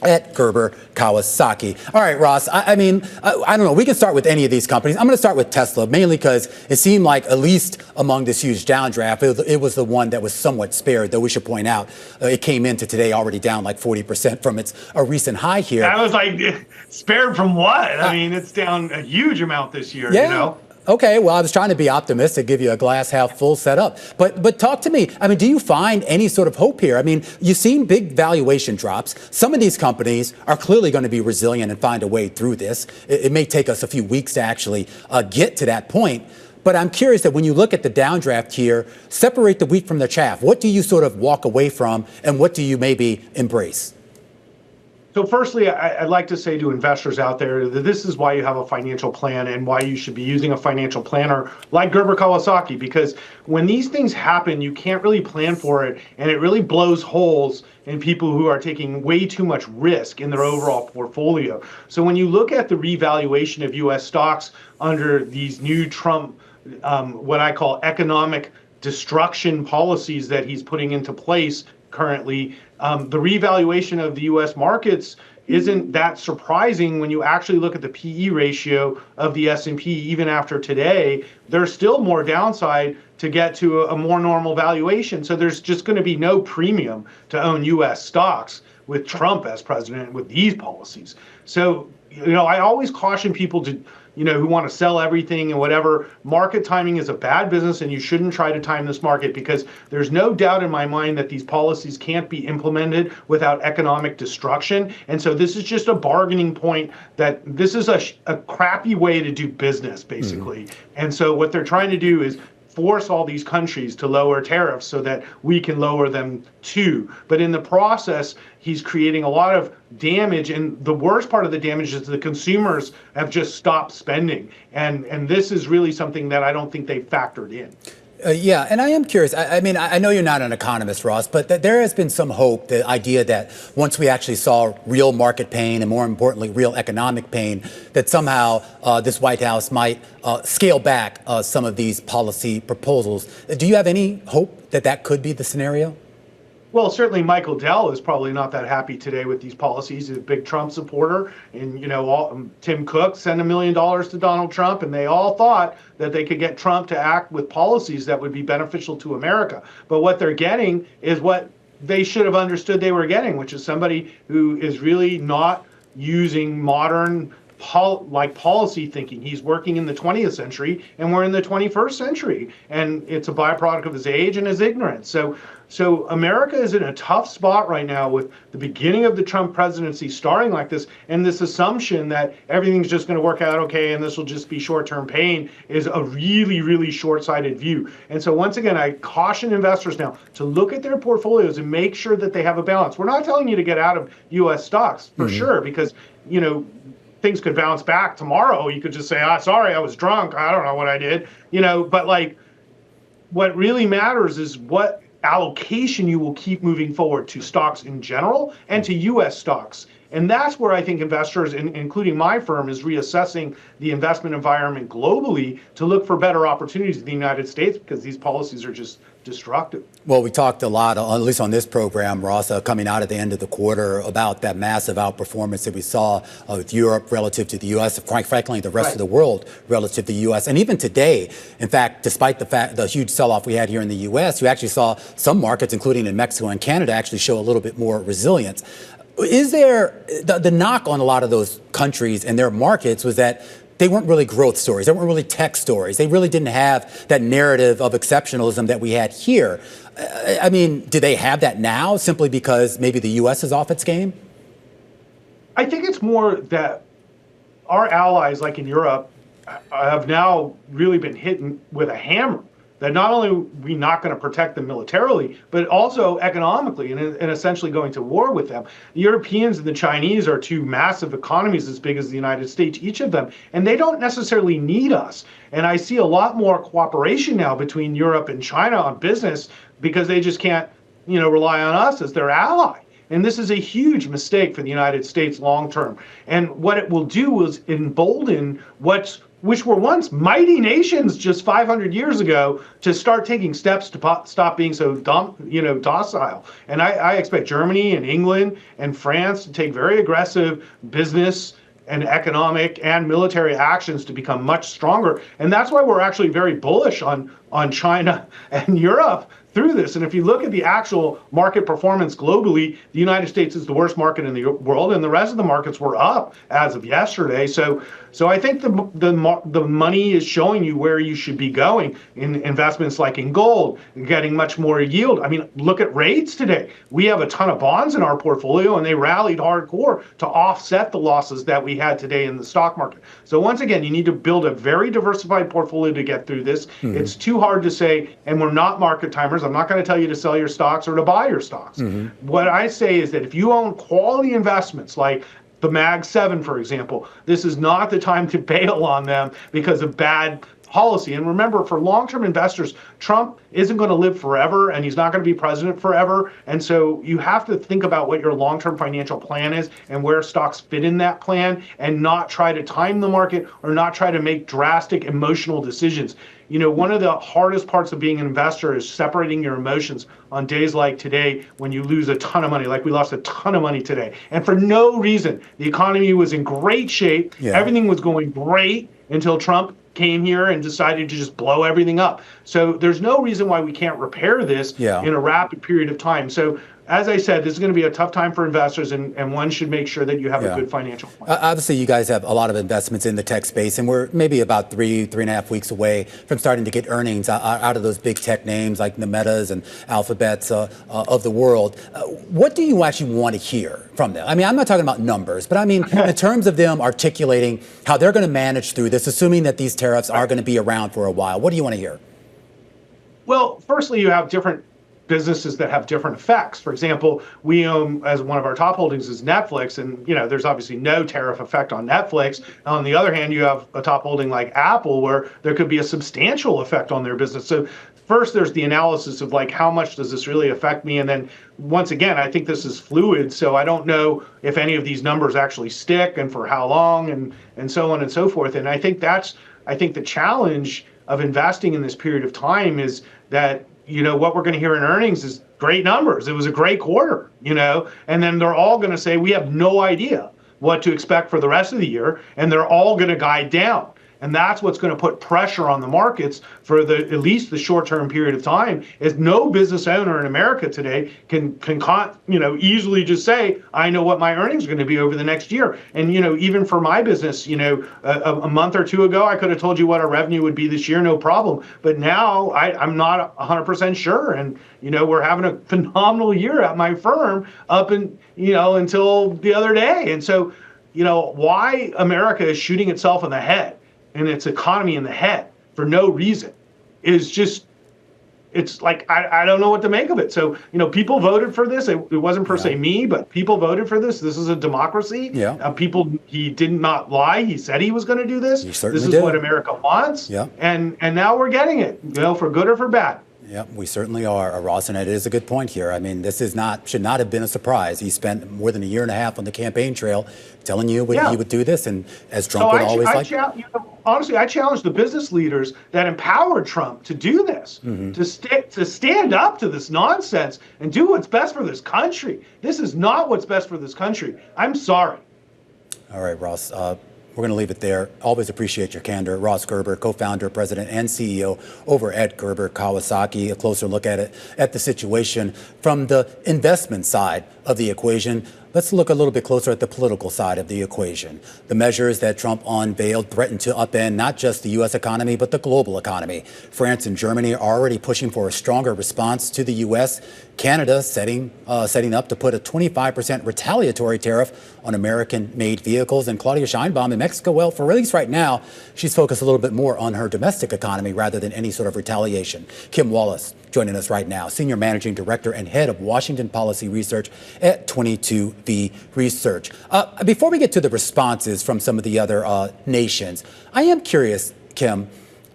at Gerber Kawasaki. All right, Ross, I mean, I don't know. We can start with any of these companies. I'm going to start with Tesla, mainly because it seemed like, at least among this huge downdraft, it was the one that was somewhat spared, though we should point out it came into today already down like 40% from its recent high here. I was like, spared from what? I mean, it's down a huge amount this year, you know? Okay, well, I was trying to be optimistic, give you a glass half full setup. But talk to me. I mean, do you find any sort of hope here? I mean, you've seen big valuation drops. Some of these companies are clearly going to be resilient and find a way through this. It may take us a few weeks to actually get to that point. But I'm curious that when you look at the downdraft here, separate the wheat from the chaff. What do you sort of walk away from, and what do you maybe embrace? So firstly, I'd like to say to investors out there that this is why you have a financial plan and why you should be using a financial planner like Gerber Kawasaki, because when these things happen, you can't really plan for it, and it really blows holes in people who are taking way too much risk in their overall portfolio. So when you look at the revaluation of U.S. stocks under these new Trump, what I call economic destruction policies that he's putting into place currently, the revaluation of the U.S. markets isn't that surprising when you actually look at the PE ratio of the S&P. Even after today, there's still more downside to get to a more normal valuation. So there's just going to be no premium to own U.S. stocks with Trump as president with these policies. So, you know, I always caution people to, you know, who want to sell everything and whatever. Market timing is a bad business, and you shouldn't try to time this market, because there's no doubt in my mind that these policies can't be implemented without economic destruction. And so this is just a bargaining point that this is a crappy way to do business, basically. And so what they're trying to do is force all these countries to lower tariffs so that we can lower them too. But in the process, he's creating a lot of damage. And the worst part of the damage is the consumers have just stopped spending. And this is really something that I don't think they factored in. Yeah, and I am curious. I mean, I know you're not an economist, Ross, but there has been some hope, the idea that once we actually saw real market pain and, more importantly, real economic pain, that somehow this White House might scale back some of these policy proposals. Do you have any hope that that could be the scenario? Well, certainly Michael Dell is probably not that happy today with these policies. He's a big Trump supporter. And, you know, Tim Cook sent $1 million to Donald Trump, and they all thought that they could get Trump to act with policies that would be beneficial to America. But what they're getting is what they should have understood they were getting, which is somebody who is really not using modern policy thinking. He's working in the 20th century, and we're in the 21st century, and it's a byproduct of his age and his ignorance. So America is in a tough spot right now with the beginning of the Trump presidency starting like this, and this assumption that everything's just going to work out okay and this will just be short-term pain is a really, really short-sighted view. And so once again, I caution investors now to look at their portfolios and make sure that they have a balance. We're not telling you to get out of U.S. stocks for sure, because, you know, things could bounce back tomorrow. You could just say, sorry, I was drunk. I don't know what I did, you know, but like what really matters is what allocation you will keep moving forward to stocks in general and to U.S. stocks. And that's where I think investors, including my firm, is reassessing the investment environment globally to look for better opportunities in the United States, because these policies are just destructive. Well, we talked a lot, at least on this program, Ross, coming out at the end of the quarter about that massive outperformance that we saw with Europe relative to the U.S., quite frankly, the rest of the world relative to the U.S. And even today, in fact, despite the huge sell-off we had here in the U.S., you actually saw some markets, including in Mexico and Canada, actually show a little bit more resilience. Is there the knock on a lot of those countries and their markets was that they weren't really growth stories. They weren't really tech stories. They really didn't have that narrative of exceptionalism that we had here. I mean, do they have that now simply because maybe the U.S. is off its game? I think it's more that our allies, like in Europe, have now really been hit with a hammer. That not only are we not going to protect them militarily, but also economically and essentially going to war with them. The Europeans and the Chinese are two massive economies as big as the United States, each of them, and they don't necessarily need us. And I see a lot more cooperation now between Europe and China on business because they just can't, you know, rely on us as their ally. And this is a huge mistake for the United States long term. And what it will do is embolden which were once mighty nations just 500 years ago to start taking steps to stop being so docile. And I expect Germany and England and France to take very aggressive business and economic and military actions to become much stronger. And that's why we're actually very bullish on China and Europe through this. And if you look at the actual market performance globally, the United States is the worst market in the world, and the rest of the markets were up as of yesterday. So I think the money is showing you where you should be going in investments like in gold, getting much more yield. I mean, look at rates today. We have a ton of bonds in our portfolio, and they rallied hardcore to offset the losses that we had today in the stock market. So once again, you need to build a very diversified portfolio to get through this. Mm-hmm. It's too hard to say, and we're not market timers. I'm not going to tell you to sell your stocks or to buy your stocks. Mm-hmm. What I say is that if you own quality investments like the Mag 7, for example, this is not the time to bail on them because of bad policy. And remember, for long-term investors, Trump isn't going to live forever, and he's not going to be president forever. And so you have to think about what your long-term financial plan is and where stocks fit in that plan, and not try to time the market or not try to make drastic emotional decisions. You know, one of the hardest parts of being an investor is separating your emotions on days like today when you lose a ton of money, like we lost a ton of money today. And for no reason. The economy was in great shape. Yeah. Everything was going great until Trump came here and decided to just blow everything up. So there's no reason why we can't repair this in a rapid period of time. So as I said, this is going to be a tough time for investors, and one should make sure that you have a good financial plan. Obviously, you guys have a lot of investments in the tech space, and we're maybe about three and a half weeks away from starting to get earnings out of those big tech names like the Metas and Alphabets of the world. What do you actually want to hear from them? I mean, I'm not talking about numbers, but I mean, in terms of them articulating how they're going to manage through this, assuming that these tariffs are going to be around for a while. What do you want to hear? Well, firstly, you have different businesses that have different effects. For example, we own, as one of our top holdings is Netflix, and you know there's obviously no tariff effect on Netflix. On the other hand, you have a top holding like Apple where there could be a substantial effect on their business. So first there's the analysis of like how much does this really affect me, and then once again I think this is fluid, so I don't know if any of these numbers actually stick and for how long and so on and so forth. And I think the challenge of investing in this period of time is that, you know, what we're going to hear in earnings is great numbers. It was a great quarter, you know, and then they're all going to say we have no idea what to expect for the rest of the year, and they're all going to guide down. And that's what's going to put pressure on the markets for at least the short-term period of time. Is no business owner in America today can easily just say, I know what my earnings are going to be over the next year. And even for my business, a month or two ago, I could have told you what our revenue would be this year, no problem. But now I'm not 100% sure. And we're having a phenomenal year at my firm up until the other day. And so, why America is shooting itself in the head and its economy in the head for no reason is just, it's like, I don't know what to make of it. So, people voted for this. It wasn't per se me, but people voted for this. This is a democracy. Yeah. He did not lie. He said he was going to do this. He certainly This is did. what America wants. Yeah. And now we're getting it, for good or for bad. Yeah, we certainly are, Ross, and it is a good point here. I mean, this should not have been a surprise. He spent more than a year and a half on the campaign trail telling you he would do this, and as Trump would always like. Honestly, I challenge the business leaders that empowered Trump to do this, to stand up to this nonsense and do what's best for this country. This is not what's best for this country. I'm sorry. All right, Ross. We're going to leave it there. Always appreciate your candor. Ross Gerber, co-founder, president, and CEO over at Gerber Kawasaki. A closer look at the situation from the investment side of the equation. Let's look a little bit closer at the political side of the equation. The measures that Trump unveiled threaten to upend not just the U.S. economy, but the global economy. France and Germany are already pushing for a stronger response to the U.S. Canada setting up to put a 25% retaliatory tariff on American-made vehicles. And Claudia Sheinbaum in Mexico, well, for at least right now, she's focused a little bit more on her domestic economy rather than any sort of retaliation. Kim Wallace joining us right now, Senior Managing Director and Head of Washington Policy Research at 22V Research. Before we get to the responses from some of the other nations, I am curious, Kim,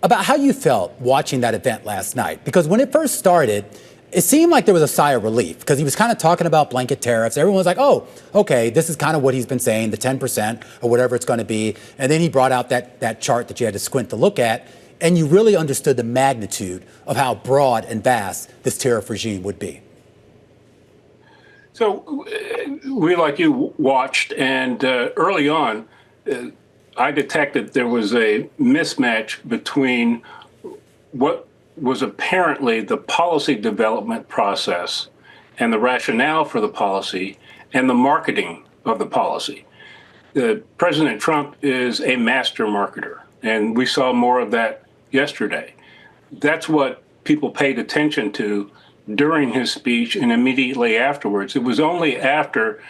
about how you felt watching that event last night. Because when it first started, it seemed like there was a sigh of relief because he was kind of talking about blanket tariffs. Everyone was like, oh, okay, this is kind of what he's been saying, the 10% or whatever it's going to be. And then he brought out that chart that you had to squint to look at. And you really understood the magnitude of how broad and vast this tariff regime would be. So we, like you, watched, and early on, I detected there was a mismatch between what was apparently the policy development process and the rationale for the policy and the marketing of the policy. President Trump is a master marketer, and we saw more of that yesterday. That's what people paid attention to during his speech and immediately afterwards. It was only after,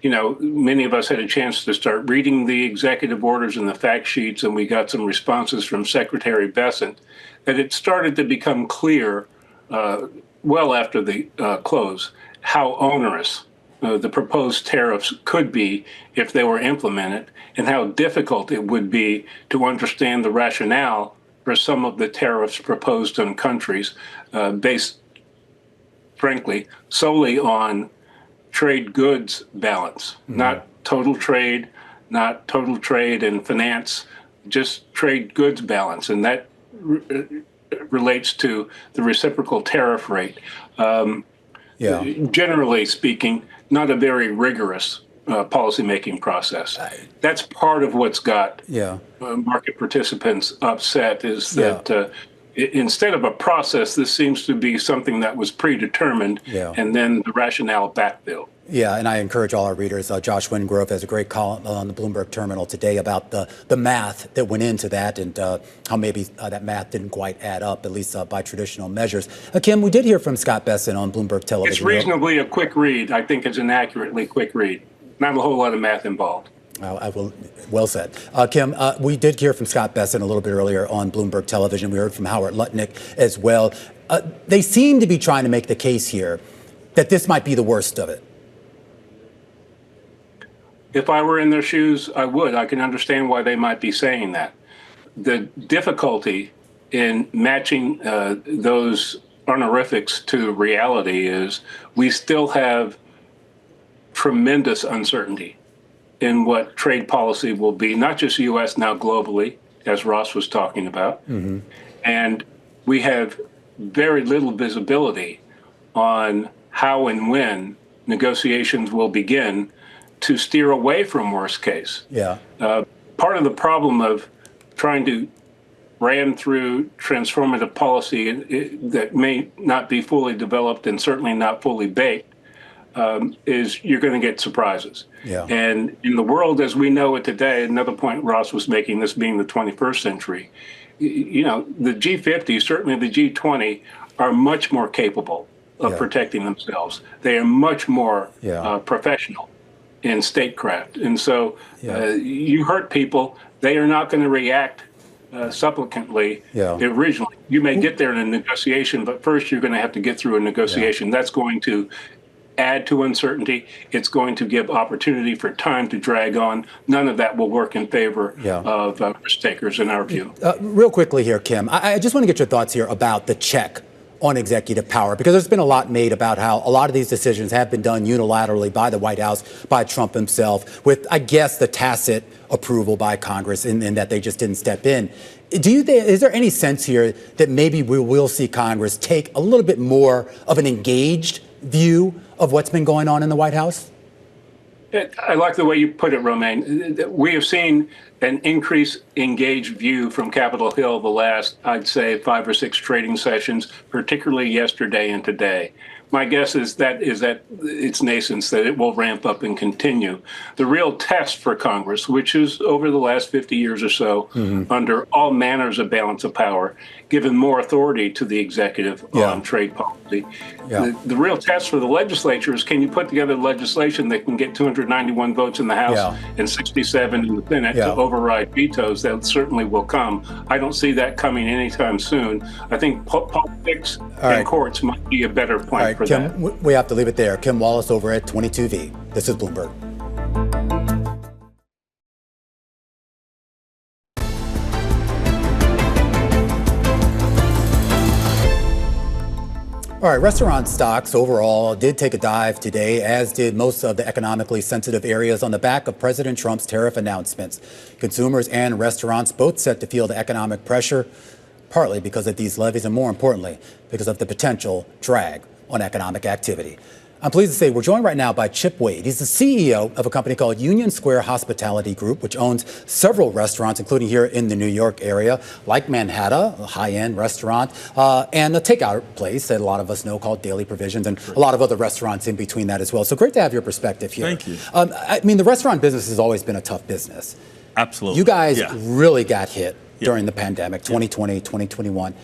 many of us had a chance to start reading the executive orders and the fact sheets, and we got some responses from Secretary Bessent, that it started to become clear, well after the close, how onerous the proposed tariffs could be if they were implemented, and how difficult it would be to understand the rationale for some of the tariffs proposed on countries based, frankly, solely on trade goods balance, not total trade and finance, just trade goods balance. And that relates to the reciprocal tariff rate. Generally speaking, not a very rigorous policymaking process. That's part of what's got market participants upset is that instead of a process, this seems to be something that was predetermined and then the rationale backfilled. Yeah, and I encourage all our readers. Josh Wingrove has a great column on the Bloomberg terminal today about the math that went into that and how maybe that math didn't quite add up, at least by traditional measures. Kim, we did hear from Scott Bessent on Bloomberg Television. It's reasonably a quick read. I think it's an accurately quick read. Not a whole lot of math involved. Well said. Kim, we did hear from Scott Bessent a little bit earlier on Bloomberg Television. We heard from Howard Lutnick as well. They seem to be trying to make the case here that this might be the worst of it. If I were in their shoes, I would. I can understand why they might be saying that. The difficulty in matching those honorifics to reality is we still have tremendous uncertainty in what trade policy will be, not just U.S., now globally, as Ross was talking about. And we have very little visibility on how and when negotiations will begin to steer away from worst case. Part of the problem of trying to ram through transformative policy that may not be fully developed and certainly not fully baked, is you're going to get surprises. Yeah. And in the world as we know it today, another point Ross was making, this being the 21st century, you know, the G50, certainly the G20, are much more capable of protecting themselves. They are much more professional in statecraft. And so you hurt people, they are not going to react supplicantly originally. You may get there in a negotiation, but first you're going to have to get through a negotiation. That's going to add to uncertainty. It's going to give opportunity for time to drag on. None of that will work in favor of risk takers, in our view. Real quickly here, Kim, I just want to get your thoughts here about the check on executive power, because there's been a lot made about how a lot of these decisions have been done unilaterally by the White House, by Trump himself, with, I guess, the tacit approval by Congress in that they just didn't step in. Is there any sense here that maybe we will see Congress take a little bit more of an engaged view of what's been going on in the White House? I like the way you put it, Romaine. We have seen an increased engaged view from Capitol Hill the last, I'd say, 5 or 6 trading sessions, particularly yesterday and today. My guess is that its nascence, that it will ramp up and continue. The real test for Congress, which is over the last 50 years or so, under all manners of balance of power, given more authority to the executive on trade policy. The real test for the legislature is, can you put together legislation that can get 291 votes in the House and 67 in the Senate to override vetoes? That certainly will come. I don't see that coming anytime soon. I think politics and courts might be a better point for Kim, that. we have to leave it there. Kim Wallace over at 22V. This is Bloomberg. All right, restaurant stocks overall did take a dive today, as did most of the economically sensitive areas on the back of President Trump's tariff announcements. Consumers and restaurants both set to feel the economic pressure, partly because of these levies and, more importantly, because of the potential drag on economic activity. I'm pleased to say we're joined right now by Chip Wade. He's the CEO of a company called Union Square Hospitality Group, which owns several restaurants, including here in the New York area, like Manhattan, a high-end restaurant, and a takeout place that a lot of us know called Daily Provisions, and a lot of other restaurants in between that as well. So great to have your perspective here. Thank you. I mean, the restaurant business has always been a tough business. Absolutely. You guys really got hit during the pandemic, 2020, 2021.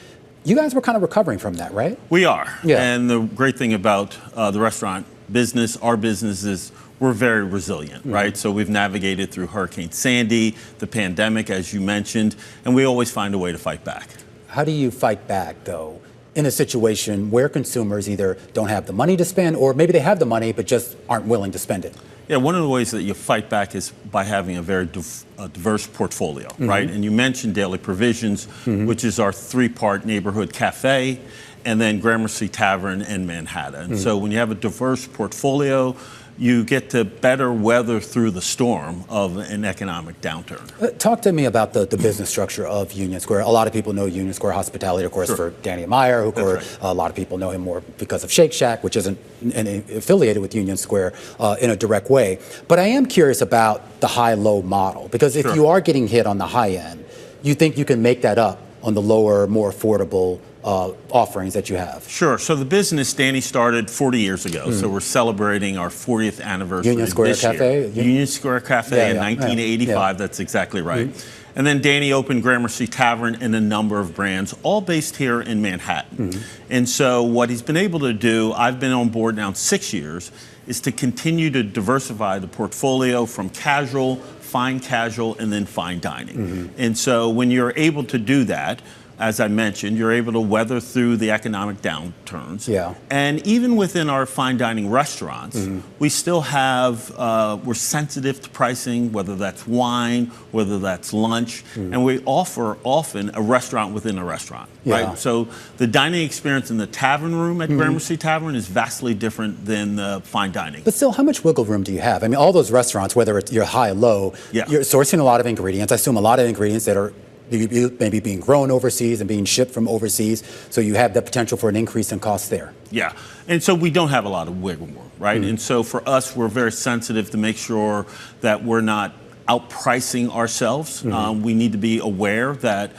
You guys were kind of recovering from that, right? We are. Yeah. And the great thing about the restaurant business, our business, is we're very resilient, right? So we've navigated through Hurricane Sandy, the pandemic, as you mentioned, and we always find a way to fight back. How do you fight back, though, in a situation where consumers either don't have the money to spend, or maybe they have the money but just aren't willing to spend it? Yeah, one of the ways that you fight back is by having a very diverse portfolio, right? And you mentioned Daily Provisions, which is our 3-part neighborhood cafe, and then Gramercy Tavern and Manhattan. So when you have a diverse portfolio, you get to better weather through the storm of an economic downturn. Talk to me about the business structure of Union Square. A lot of people know Union Square Hospitality, of course, for Danny Meyer, who a lot of people know him more because of Shake Shack, which isn't affiliated with Union Square in a direct way. But I am curious about the high-low model, because if you are getting hit on the high end, you think you can make that up on the lower, more affordable offerings that you have? Sure. So the business, Danny, started 40 years ago. So we're celebrating our 40th anniversary Union Square this Cafe? year. Union Square Cafe in 1985. That's exactly right. And then Danny opened Gramercy Tavern and a number of brands, all based here in Manhattan. And so what he's been able to do, I've been on board now 6 years, is to continue to diversify the portfolio from casual, fine casual, and then fine dining. And so when you're able to do that, as I mentioned, you're able to weather through the economic downturns. And even within our fine dining restaurants, we still have, we're sensitive to pricing, whether that's wine, whether that's lunch, and we offer often a restaurant within a restaurant, right? So the dining experience in the tavern room at Gramercy Tavern is vastly different than the fine dining. But still, how much wiggle room do you have? I mean, all those restaurants, whether it's you're high, low, you're sourcing a lot of ingredients. I assume a lot of ingredients that are maybe being grown overseas and being shipped from overseas, so you have the potential for an increase in costs there. Yeah, and so we don't have a lot of wiggle room, right? And so for us, we're very sensitive to make sure that we're not outpricing ourselves. We need to be aware that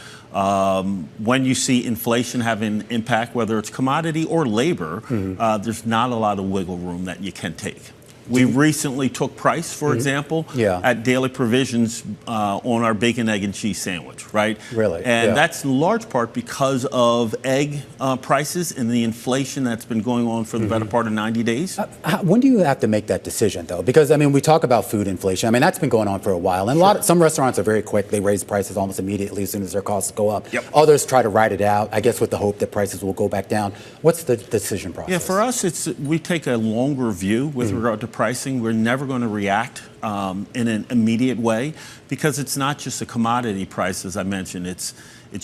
when you see inflation having an impact, whether it's commodity or labor, there's not a lot of wiggle room that you can take. We recently took price, for example, at Daily Provisions on our bacon, egg, and cheese sandwich, right? Really? And that's in large part because of egg prices and the inflation that's been going on for the better part of 90 days. When do you have to make that decision, though? Because, I mean, we talk about food inflation. I mean, that's been going on for a while. And some restaurants are very quick. They raise prices almost immediately as soon as their costs go up. Others try to ride it out, I guess, with the hope that prices will go back down. What's the decision process? Yeah, for us, we take a longer view with regard to pricing. We're never going to react in an immediate way because it's not just a commodity price, as I mentioned. It's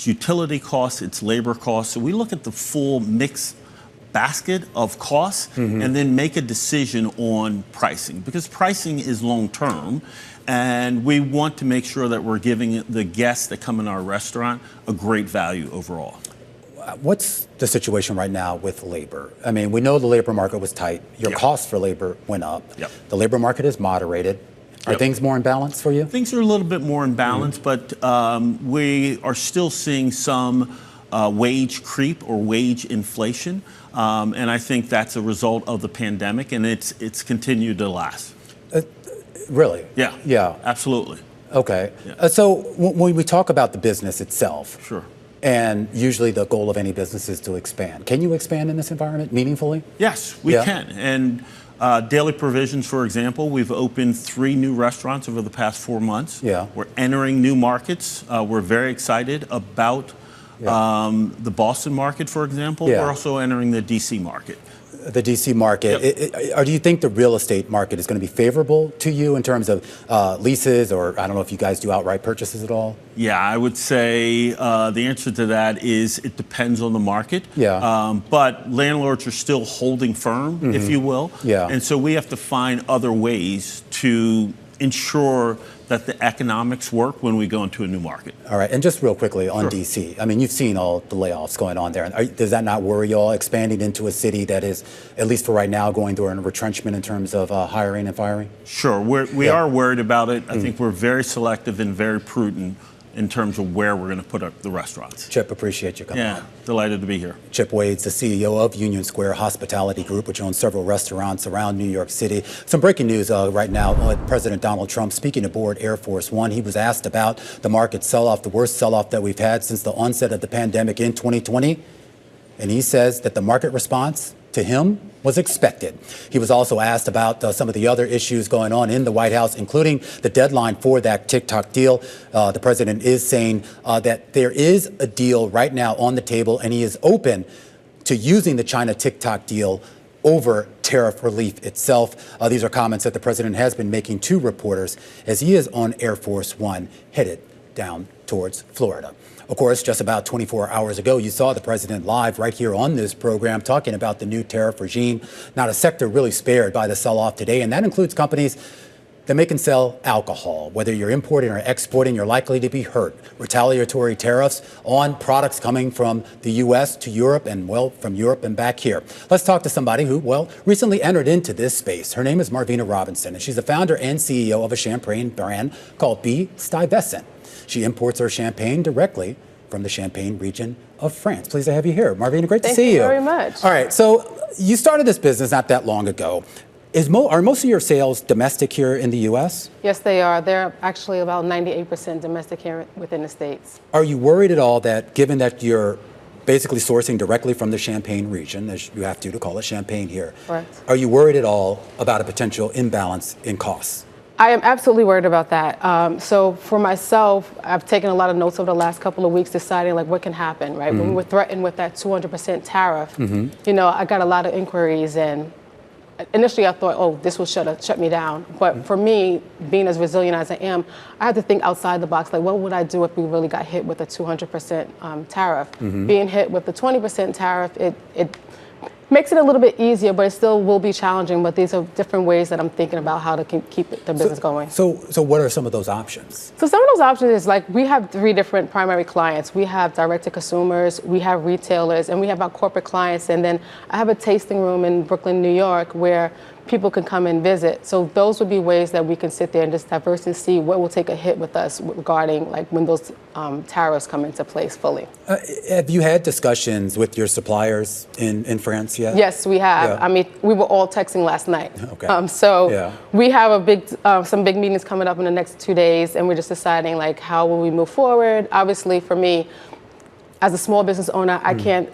utility costs, it's labor costs. So we look at the full mix basket of costs and then make a decision on pricing because pricing is long term. And we want to make sure that we're giving the guests that come in our restaurant a great value overall. What's the situation right now with labor? I mean, we know the labor market was tight. Your costs for labor went up. The labor market is moderated. Are things more in balance for you? Things are a little bit more in balance, but we are still seeing some wage creep or wage inflation. And I think that's a result of the pandemic, and it's continued to last. Really? Yeah, absolutely. Okay. So when we talk about the business itself, sure. And usually the goal of any business is to expand. Can you expand in this environment meaningfully? Yes, we can. And Daily Provisions, for example, we've opened 3 new restaurants over the past 4 months. We're entering new markets. We're very excited about the Boston market, for example. We're also entering the D.C. market. The D.C. market. Do you think the real estate market is going to be favorable to you in terms of leases, or I don't know if you guys do outright purchases at all? Yeah, I would say the answer to that is it depends on the market. But landlords are still holding firm, if you will. And so we have to find other ways to ensure that the economics work when we go into a new market. All right, and just real quickly on DC, I mean, you've seen all the layoffs going on there. Does that not worry you all, expanding into a city that is, at least for right now, going through a retrenchment in terms of hiring and firing? Sure, we are worried about it. I think we're very selective and very prudent in terms of where we're going to put up the restaurants. Chip, appreciate you coming on. Delighted to be here. Chip Wade's the CEO of Union Square Hospitality Group, which owns several restaurants around New York City. Some breaking news right now. President Donald Trump speaking aboard Air Force One. He was asked about the market sell-off, the worst sell-off that we've had since the onset of the pandemic in 2020. And he says that the market response to him was expected. He was also asked about some of the other issues going on in the White House, including the deadline for that TikTok deal. The president is saying that there is a deal right now on the table, and he is open to using the China TikTok deal over tariff relief itself. These are comments that the president has been making to reporters as he is on Air Force One headed down towards Florida. Of course, just about 24 hours ago, you saw the president live right here on this program talking about the new tariff regime. Not a sector really spared by the sell-off today, and that includes companies that make and sell alcohol. Whether you're importing or exporting, you're likely to be hurt. Retaliatory tariffs on products coming from the U.S. to Europe and, well, from Europe and back here. Let's talk to somebody who, well, recently entered into this space. Her name is Marvina Robinson, and she's the founder and CEO of a champagne brand called Stuyvesant. She imports her champagne directly from the Champagne region of France. Pleased to have you here. Marvina, great to see you. Thank you very much. All right, so you started this business not that long ago. Are most of your sales domestic here in the U.S.? Yes, they are. They're actually about 98% domestic here within the States. Are you worried at all that, given that you're basically sourcing directly from the Champagne region, as you have to call it Champagne here, Correct. Are you worried at all about a potential imbalance in costs? I am absolutely worried about that. So for myself, I've taken a lot of notes over the last couple of weeks deciding like what can happen, right? When we were threatened with that 200% tariff, you know, I got a lot of inquiries, and initially I thought, oh, this will shut me down. But for me, being as resilient as I am, I had to think outside the box, like what would I do if we really got hit with a 200% tariff? Being hit with the 20% tariff, it makes it a little bit easier, but it still will be challenging. But these are different ways that I'm thinking about how to keep the business going. So what are some of those options? So some of those options is like we have 3 different primary clients. We have direct to consumers, we have retailers, and we have our corporate clients. And then I have a tasting room in Brooklyn, New York, where people can come and visit. So those would be ways that we can sit there and just diverse and see what will take a hit with us regarding like when those tariffs come into place fully. Have you had discussions with your suppliers in France yet? Yes, we have. Yeah. I mean, we were all texting last night. Okay. So we have some big meetings coming up in the next 2 days, and we're just deciding like how will we move forward. Obviously, for me, as a small business owner, I can't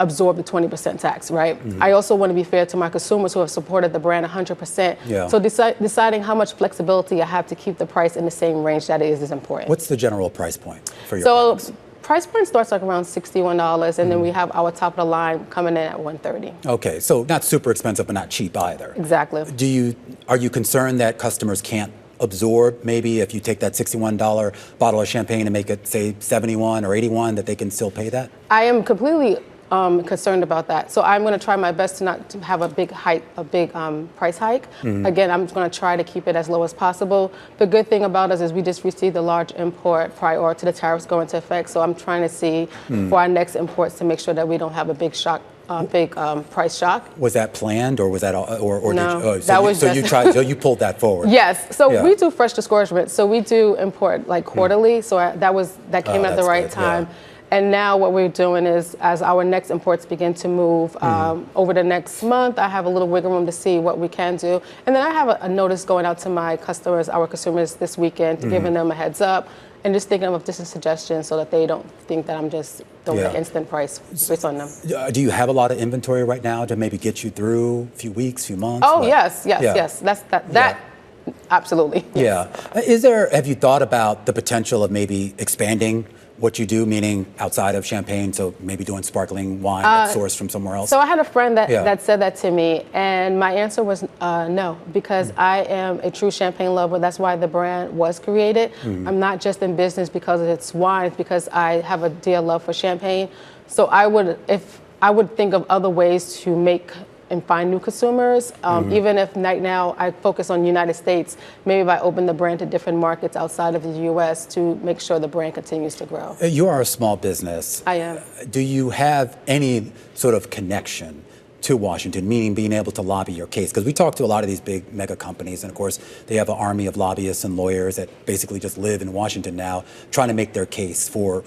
absorb the 20% tax, right? I also want to be fair to my consumers who have supported the brand 100%. Yeah. So deciding how much flexibility I have to keep the price in the same range that is important. What's the general price point for your products? Price point starts like around $61, and then we have our top of the line coming in at $130. Okay, so not super expensive, but not cheap either. Exactly. Are you concerned that customers can't absorb maybe if you take that $61 bottle of champagne and make it say 71 or 81 that they can still pay that? I am completely concerned about that. So I'm going to try my best to not to have a big price hike. Again, I'm going to try to keep it as low as possible. The good thing about us is we just received a large import prior to the tariffs going into effect. So I'm trying to see for our next imports to make sure that we don't have a big shock. Price shock. Was that planned, or was that, or no, did you, so you tried, so you pulled that forward? Yes. So we do fresh disgorgement. So we do import like quarterly. So that came at the right time. Yeah. And now what we're doing is, as our next imports begin to move over the next month, I have a little wiggle room to see what we can do. And then I have a notice going out to my customers, our consumers this weekend, giving them a heads up and just thinking of different suggestions so that they don't think that I'm just throwing an instant price based on them. Do you have a lot of inventory right now to maybe get you through a few weeks, few months? Oh, yes. That absolutely. Yes. Yeah. Have you thought about the potential of maybe expanding what you do, meaning outside of champagne, so maybe doing sparkling wine that's sourced from somewhere else? So I had a friend that said that to me, and my answer was no, because I am a true champagne lover. That's why the brand was created. I'm not just in business because it's wine, it's because I have a dear love for champagne. So I would think of other ways to make and find new consumers. Even if right now I focus on the United States, maybe if I open the brand to different markets outside of the U.S. to make sure the brand continues to grow. You are a small business. I am. Do you have any sort of connection to Washington, meaning being able to lobby your case? Because we talk to a lot of these big mega companies, and of course, they have an army of lobbyists and lawyers that basically just live in Washington now, trying to make their case for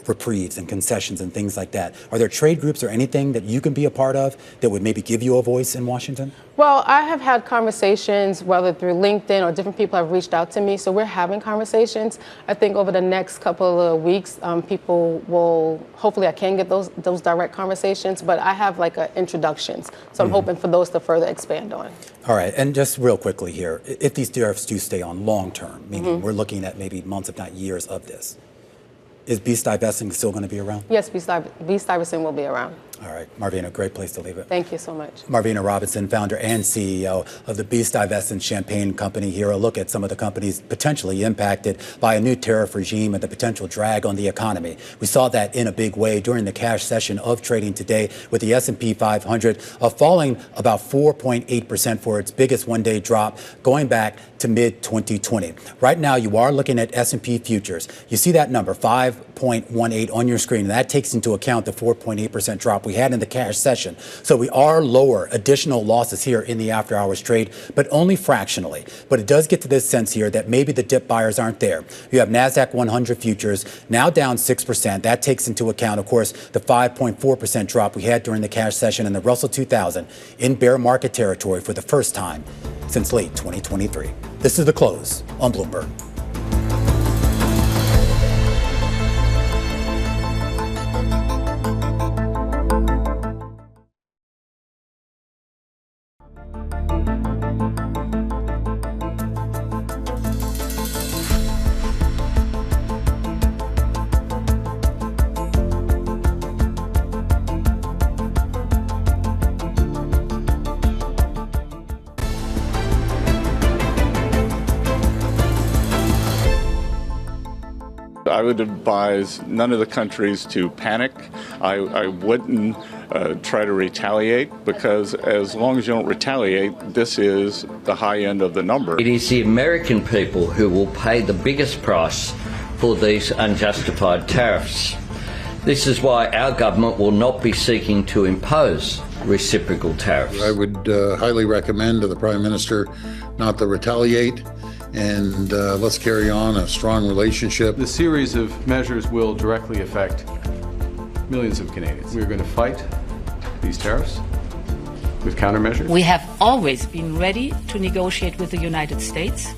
reprieves and concessions and things like that. Are there trade groups or anything that you can be a part of that would maybe give you a voice in Washington? Well, I have had conversations, whether through LinkedIn or different people have reached out to me, so we're having conversations. I think over the next couple of weeks, people will, hopefully I can get those direct conversations, but I have like introductions, so I'm hoping for those to further expand on. All right, and just real quickly here, if these tariffs do stay on long term, meaning we're looking at maybe months, if not years of this, is B. Stuyvesant still going to be around? Yes, B. Stuyvesant will be around. All right, Marvina, great place to leave it. Thank you so much. Marvina Robinson, founder and CEO of the B. Stuyvesant Champagne Company. Here a look at some of the companies potentially impacted by a new tariff regime and the potential drag on the economy. We saw that in a big way during the cash session of trading today, with the S&P 500 falling about 4.8% for its biggest one-day drop going back to mid-2020. Right now, you are looking at S&P futures. You see that number, 5.18 on your screen, and that takes into account the 4.8% drop we had in the cash session. So we are lower, additional losses here in the after hours trade, but only fractionally. But it does get to this sense here that maybe the dip buyers aren't there. You have NASDAQ 100 futures now down 6%. That takes into account, of course, the 5.4% drop we had during the cash session, and the Russell 2000 in bear market territory for the first time since late 2023. This is The Close on Bloomberg. I would advise none of the countries to panic. I wouldn't try to retaliate, because as long as you don't retaliate, this is the high end of the number. It is the American people who will pay the biggest price for these unjustified tariffs. This is why our government will not be seeking to impose reciprocal tariffs. I would highly recommend to the Prime Minister not to retaliate, and let's carry on a strong relationship. The series of measures will directly affect millions of Canadians. We're going to fight these tariffs with countermeasures. We have always been ready to negotiate with the United States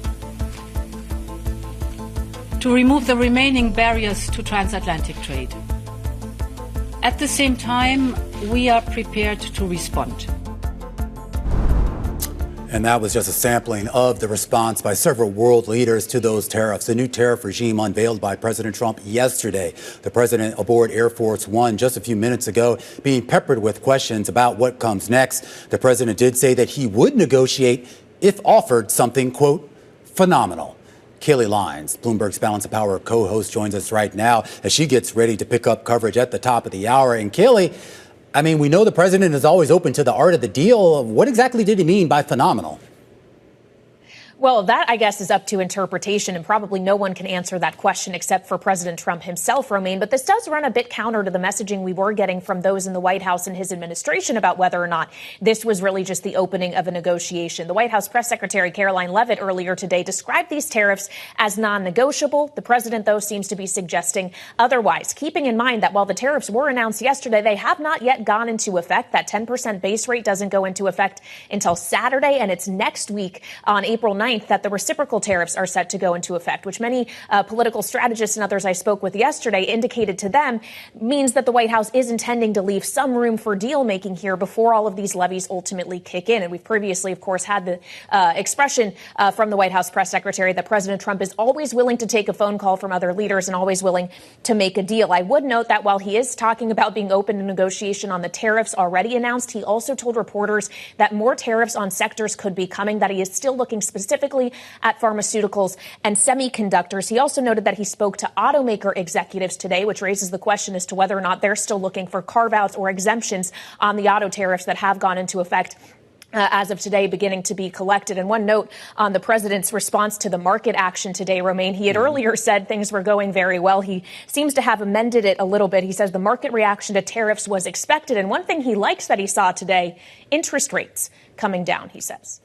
to remove the remaining barriers to transatlantic trade. At the same time, we are prepared to respond. And that was just a sampling of the response by several world leaders to those tariffs. The new tariff regime unveiled by President Trump yesterday. The president aboard Air Force One just a few minutes ago, being peppered with questions about what comes next. The president did say that he would negotiate if offered something, quote, phenomenal. Callie Leinz, Bloomberg's Balance of Power co-host, joins us right now as she gets ready to pick up coverage at the top of the hour. And Callie, I mean, we know the president is always open to the art of the deal. What exactly did he mean by phenomenal? Well, that, I guess, is up to interpretation, and probably no one can answer that question except for President Trump himself, Romaine. But this does run a bit counter to the messaging we were getting from those in the White House and his administration about whether or not this was really just the opening of a negotiation. The White House press secretary Caroline Leavitt earlier today described these tariffs as non-negotiable. The president, though, seems to be suggesting otherwise, keeping in mind that while the tariffs were announced yesterday, they have not yet gone into effect. That 10% base rate doesn't go into effect until Saturday, and it's next week on April 9th that the reciprocal tariffs are set to go into effect, which many political strategists and others I spoke with yesterday indicated to them means that the White House is intending to leave some room for deal making here before all of these levies ultimately kick in. And we've previously, of course, had the expression from the White House press secretary that President Trump is always willing to take a phone call from other leaders and always willing to make a deal. I would note that while he is talking about being open to negotiation on the tariffs already announced, he also told reporters that more tariffs on sectors could be coming, that he is still looking specifically at pharmaceuticals and semiconductors. He also noted that he spoke to automaker executives today, which raises the question as to whether or not they're still looking for carve-outs or exemptions on the auto tariffs that have gone into effect as of today, beginning to be collected. And one note on the president's response to the market action today, Romaine, he had earlier said things were going very well. He seems to have amended it a little bit. He says the market reaction to tariffs was expected. And one thing he likes that he saw today, interest rates coming down, he says.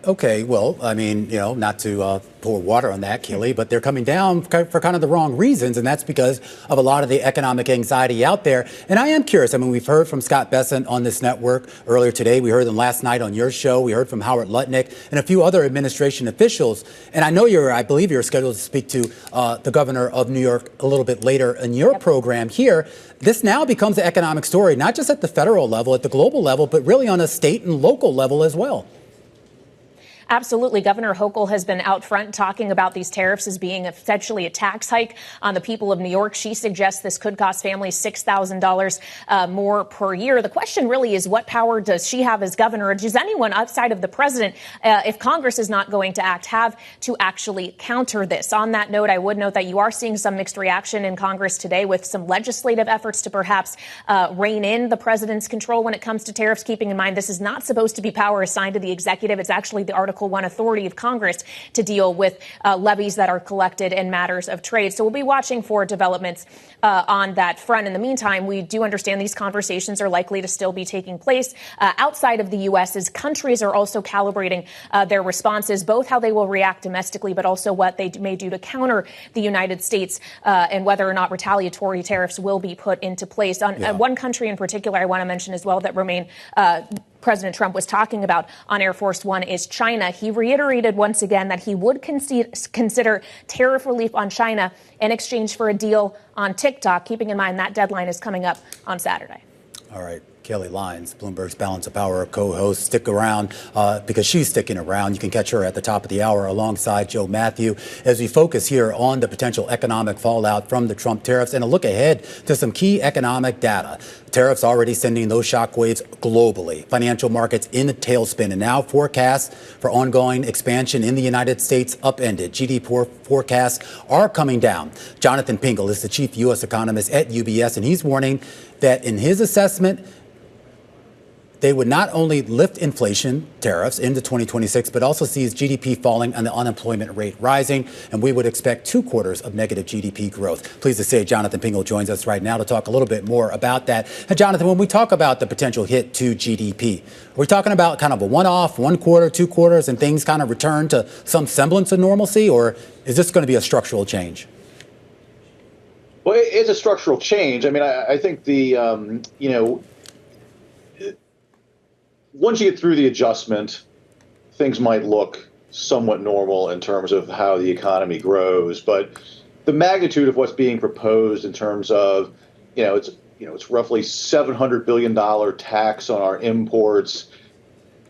Okay, well, I mean, you know, not to pour water on that, Kailey, but they're coming down for kind of the wrong reasons, and that's because of a lot of the economic anxiety out there. And I am curious. I mean, we've heard from Scott Bessent on this network earlier today. We heard them last night on your show. We heard from Howard Lutnick and a few other administration officials. And I know I believe you're scheduled to speak to the governor of New York a little bit later in your program here. This now becomes an economic story, not just at the federal level, at the global level, but really on a state and local level as well. Absolutely. Governor Hochul has been out front talking about these tariffs as being essentially a tax hike on the people of New York. She suggests this could cost families $6,000 more per year. The question really is, what power does she have as governor, or does anyone outside of the president, if Congress is not going to act, have to actually counter this? On that note, I would note that you are seeing some mixed reaction in Congress today with some legislative efforts to perhaps rein in the president's control when it comes to tariffs, keeping in mind this is not supposed to be power assigned to the executive. It's actually the Article 1 authority of Congress to deal with levies that are collected in matters of trade. So we'll be watching for developments on that front. In the meantime, we do understand these conversations are likely to still be taking place outside of the U.S. as countries are also calibrating their responses, both how they will react domestically, but also what they may do to counter the United States and whether or not retaliatory tariffs will be put into place. On one country in particular, I want to mention as well that Romaine President Trump was talking about on Air Force One is China. He reiterated once again that he would consider tariff relief on China in exchange for a deal on TikTok, keeping in mind that deadline is coming up on Saturday. All right. Callie Leinz, Bloomberg's Balance of Power co-host. Stick around because she's sticking around. You can catch her at the top of the hour alongside Joe Matthew as we focus here on the potential economic fallout from the Trump tariffs and a look ahead to some key economic data. Tariffs already sending those shockwaves globally. Financial markets in a tailspin, and now forecasts for ongoing expansion in the United States upended. GDP forecasts are coming down. Jonathan Pingle is the chief U.S. economist at UBS, and he's warning that in his assessment, they would not only lift inflation tariffs into 2026, but also sees GDP falling and the unemployment rate rising. And we would expect 2 quarters of negative GDP growth. Pleased to say Jonathan Pingle joins us right now to talk a little bit more about that. And Jonathan, when we talk about the potential hit to GDP, are we talking about kind of a one-off, 1 quarter, 2 quarters, and things kind of return to some semblance of normalcy? Or is this going to be a structural change? Well, it's a structural change. I mean, I think the, once you get through the adjustment, things might look somewhat normal in terms of how the economy grows. But the magnitude of what's being proposed in terms of, it's roughly $700 billion tax on our imports.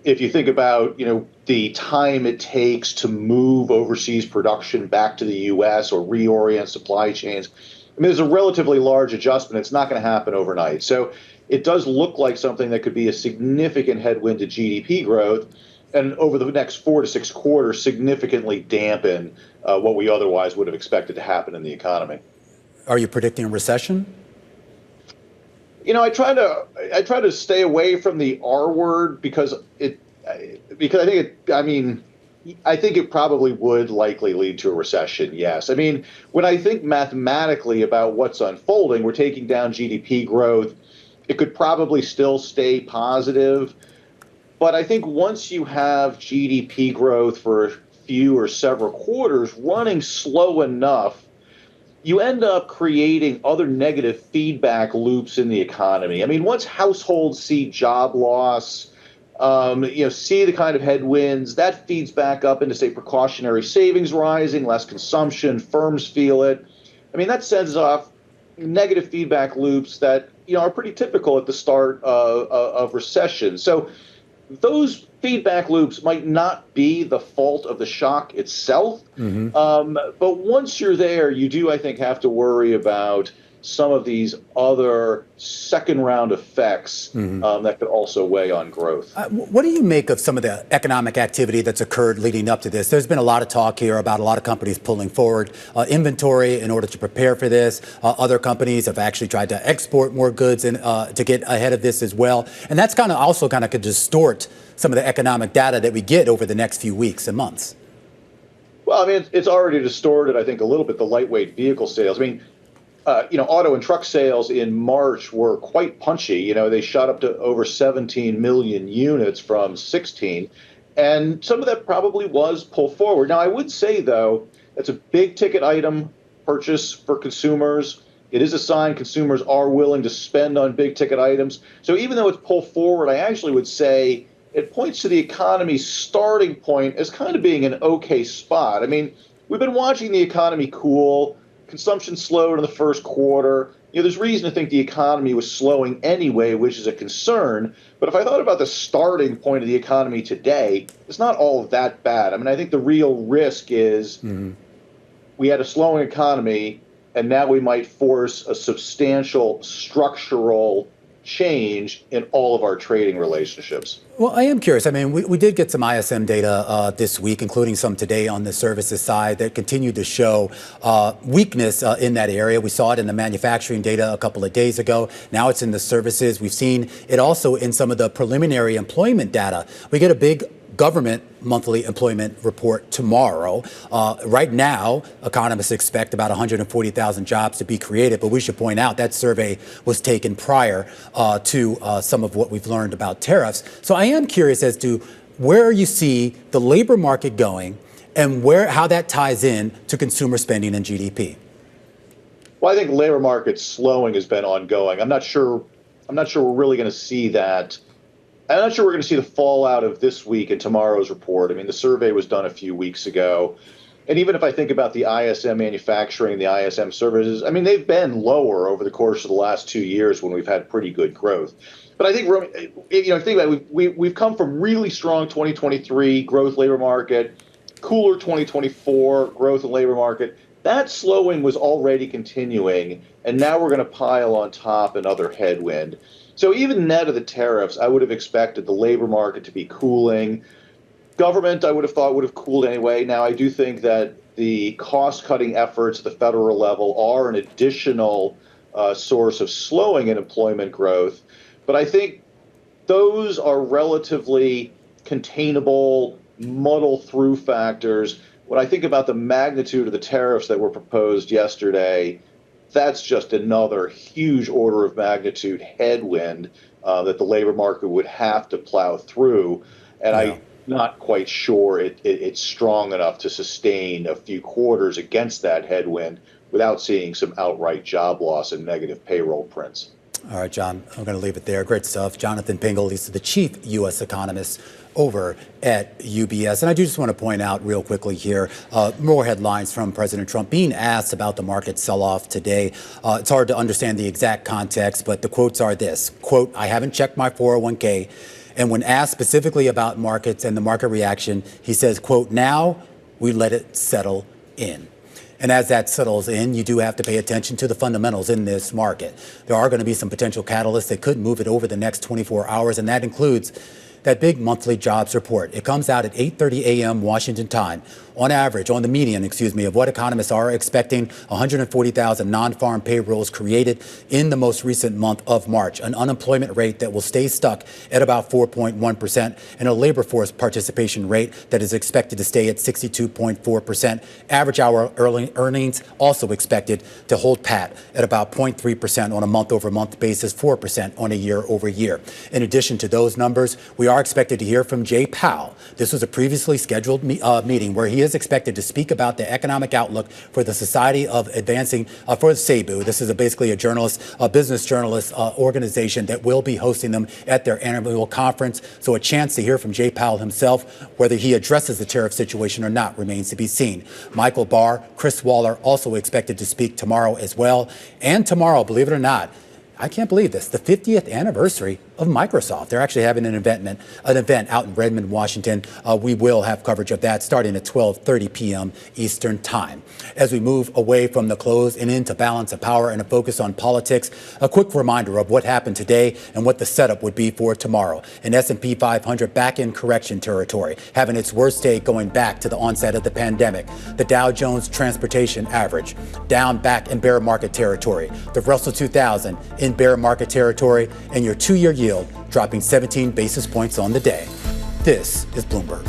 If you think about, the time it takes to move overseas production back to the U.S. or reorient supply chains, I mean, there's a relatively large adjustment. It's not going to happen overnight. So it does look like something that could be a significant headwind to GDP growth, and over the next 4 to 6 quarters, significantly dampen what we otherwise would have expected to happen in the economy. Are you predicting a recession? I try to stay away from the R word because I think it probably would likely lead to a recession, yes. I mean, when I think mathematically about what's unfolding, we're taking down GDP growth. It could probably still stay positive. But I think once you have GDP growth for a few or several quarters running slow enough, you end up creating other negative feedback loops in the economy. I mean, once households see job loss, see the kind of headwinds, that feeds back up into, say, precautionary savings rising, less consumption, firms feel it. I mean, that sends off negative feedback loops that, are pretty typical at the start of recession. So those feedback loops might not be the fault of the shock itself. But once you're there, you do, I think, have to worry about some of these other second round effects that could also weigh on growth. What do you make of some of the economic activity that's occurred leading up to this? There's been a lot of talk here about a lot of companies pulling forward inventory in order to prepare for this. Other companies have actually tried to export more goods and to get ahead of this as well. And that's also could distort some of the economic data that we get over the next few weeks and months. Well, I mean, it's already distorted, I think, a little bit the lightweight vehicle sales. I mean, auto and truck sales in March were quite punchy. They shot up to over 17 million units from 16. And some of that probably was pulled forward. Now, I would say, though, that's a big ticket item purchase for consumers. It is a sign consumers are willing to spend on big ticket items. So even though it's pulled forward, I actually would say it points to the economy's starting point as kind of being an okay spot. I mean, we've been watching the economy cool. Consumption slowed in the first quarter. There's reason to think the economy was slowing anyway, which is a concern. But if I thought about the starting point of the economy today, it's not all that bad. I mean, I think the real risk is we had a slowing economy, and now we might force a substantial structural change in all of our trading relationships. Well, I am curious. I mean, we did get some ISM data this week, including some today on the services side that continued to show weakness in that area. We saw it in the manufacturing data a couple of days ago. Now it's in the services. We've seen it also in some of the preliminary employment data. We get a big government monthly employment report tomorrow. Right now, economists expect about 140,000 jobs to be created, but we should point out that survey was taken prior to some of what we've learned about tariffs. So I am curious as to where you see the labor market going and how that ties in to consumer spending and GDP. Well, I think labor market slowing has been ongoing. I'm not sure we're really going to see that. I'm not sure we're going to see the fallout of this week and tomorrow's report. I mean, the survey was done a few weeks ago. And even if I think about the ISM manufacturing, the ISM services, I mean, they've been lower over the course of the last 2 years when we've had pretty good growth. But I think, think about it, we've come from really strong 2023 growth labor market, cooler 2024 growth in labor market. That slowing was already continuing, and now we're going to pile on top another headwind. So even net of the tariffs, I would have expected the labor market to be cooling. Government, I would have thought, would have cooled anyway. Now, I do think that the cost-cutting efforts at the federal level are an additional source of slowing in employment growth. But I think those are relatively containable, muddle through factors. When I think about the magnitude of the tariffs that were proposed yesterday, that's just another huge order of magnitude headwind that the labor market would have to plow through. And I'm not quite sure it's strong enough to sustain a few quarters against that headwind without seeing some outright job loss and negative payroll prints. All right, John, I'm going to leave it there. Great stuff. Jonathan Pingle, he's the chief U.S. economist over at UBS. And I do just want to point out real quickly here, more headlines from President Trump being asked about the market sell-off today. It's hard to understand the exact context, but the quotes are this, quote, "I haven't checked my 401k." And when asked specifically about markets and the market reaction, he says, quote, "Now we let it settle in." And as that settles in, you do have to pay attention to the fundamentals in this market. There are going to be some potential catalysts that could move it over the next 24 hours, and that includes that big monthly jobs report. It comes out at 8:30 a.m. Washington time. On average, on the median, of what economists are expecting, 140,000 non-farm payrolls created in the most recent month of March, an unemployment rate that will stay stuck at about 4.1%, and a labor force participation rate that is expected to stay at 62.4%. Average hour earnings also expected to hold pat at about 0.3% on a month-over-month basis, 4% on a year-over-year. In addition to those numbers, we are expected to hear from Jay Powell. This was a previously scheduled meeting where he is expected to speak about the economic outlook for the Society of Advancing, for SABU. This is basically a business journalist organization that will be hosting them at their annual conference. So a chance to hear from Jay Powell himself. Whether he addresses the tariff situation or not remains to be seen. Michael Barr, Chris Waller also expected to speak tomorrow as well. And tomorrow, believe it or not, I can't believe this, the 50th anniversary of Microsoft. They're actually having an event out in Redmond, Washington. We will have coverage of that starting at 12:30 p.m. Eastern Time. As we move away from the close and into balance of power and a focus on politics, a quick reminder of what happened today and what the setup would be for tomorrow. An S&P 500 back in correction territory, having its worst day going back to the onset of the pandemic. The Dow Jones Transportation Average down back in bear market territory. The Russell 2000 in bear market territory, and your 2-year yield dropping 17 basis points on the day. This is Bloomberg.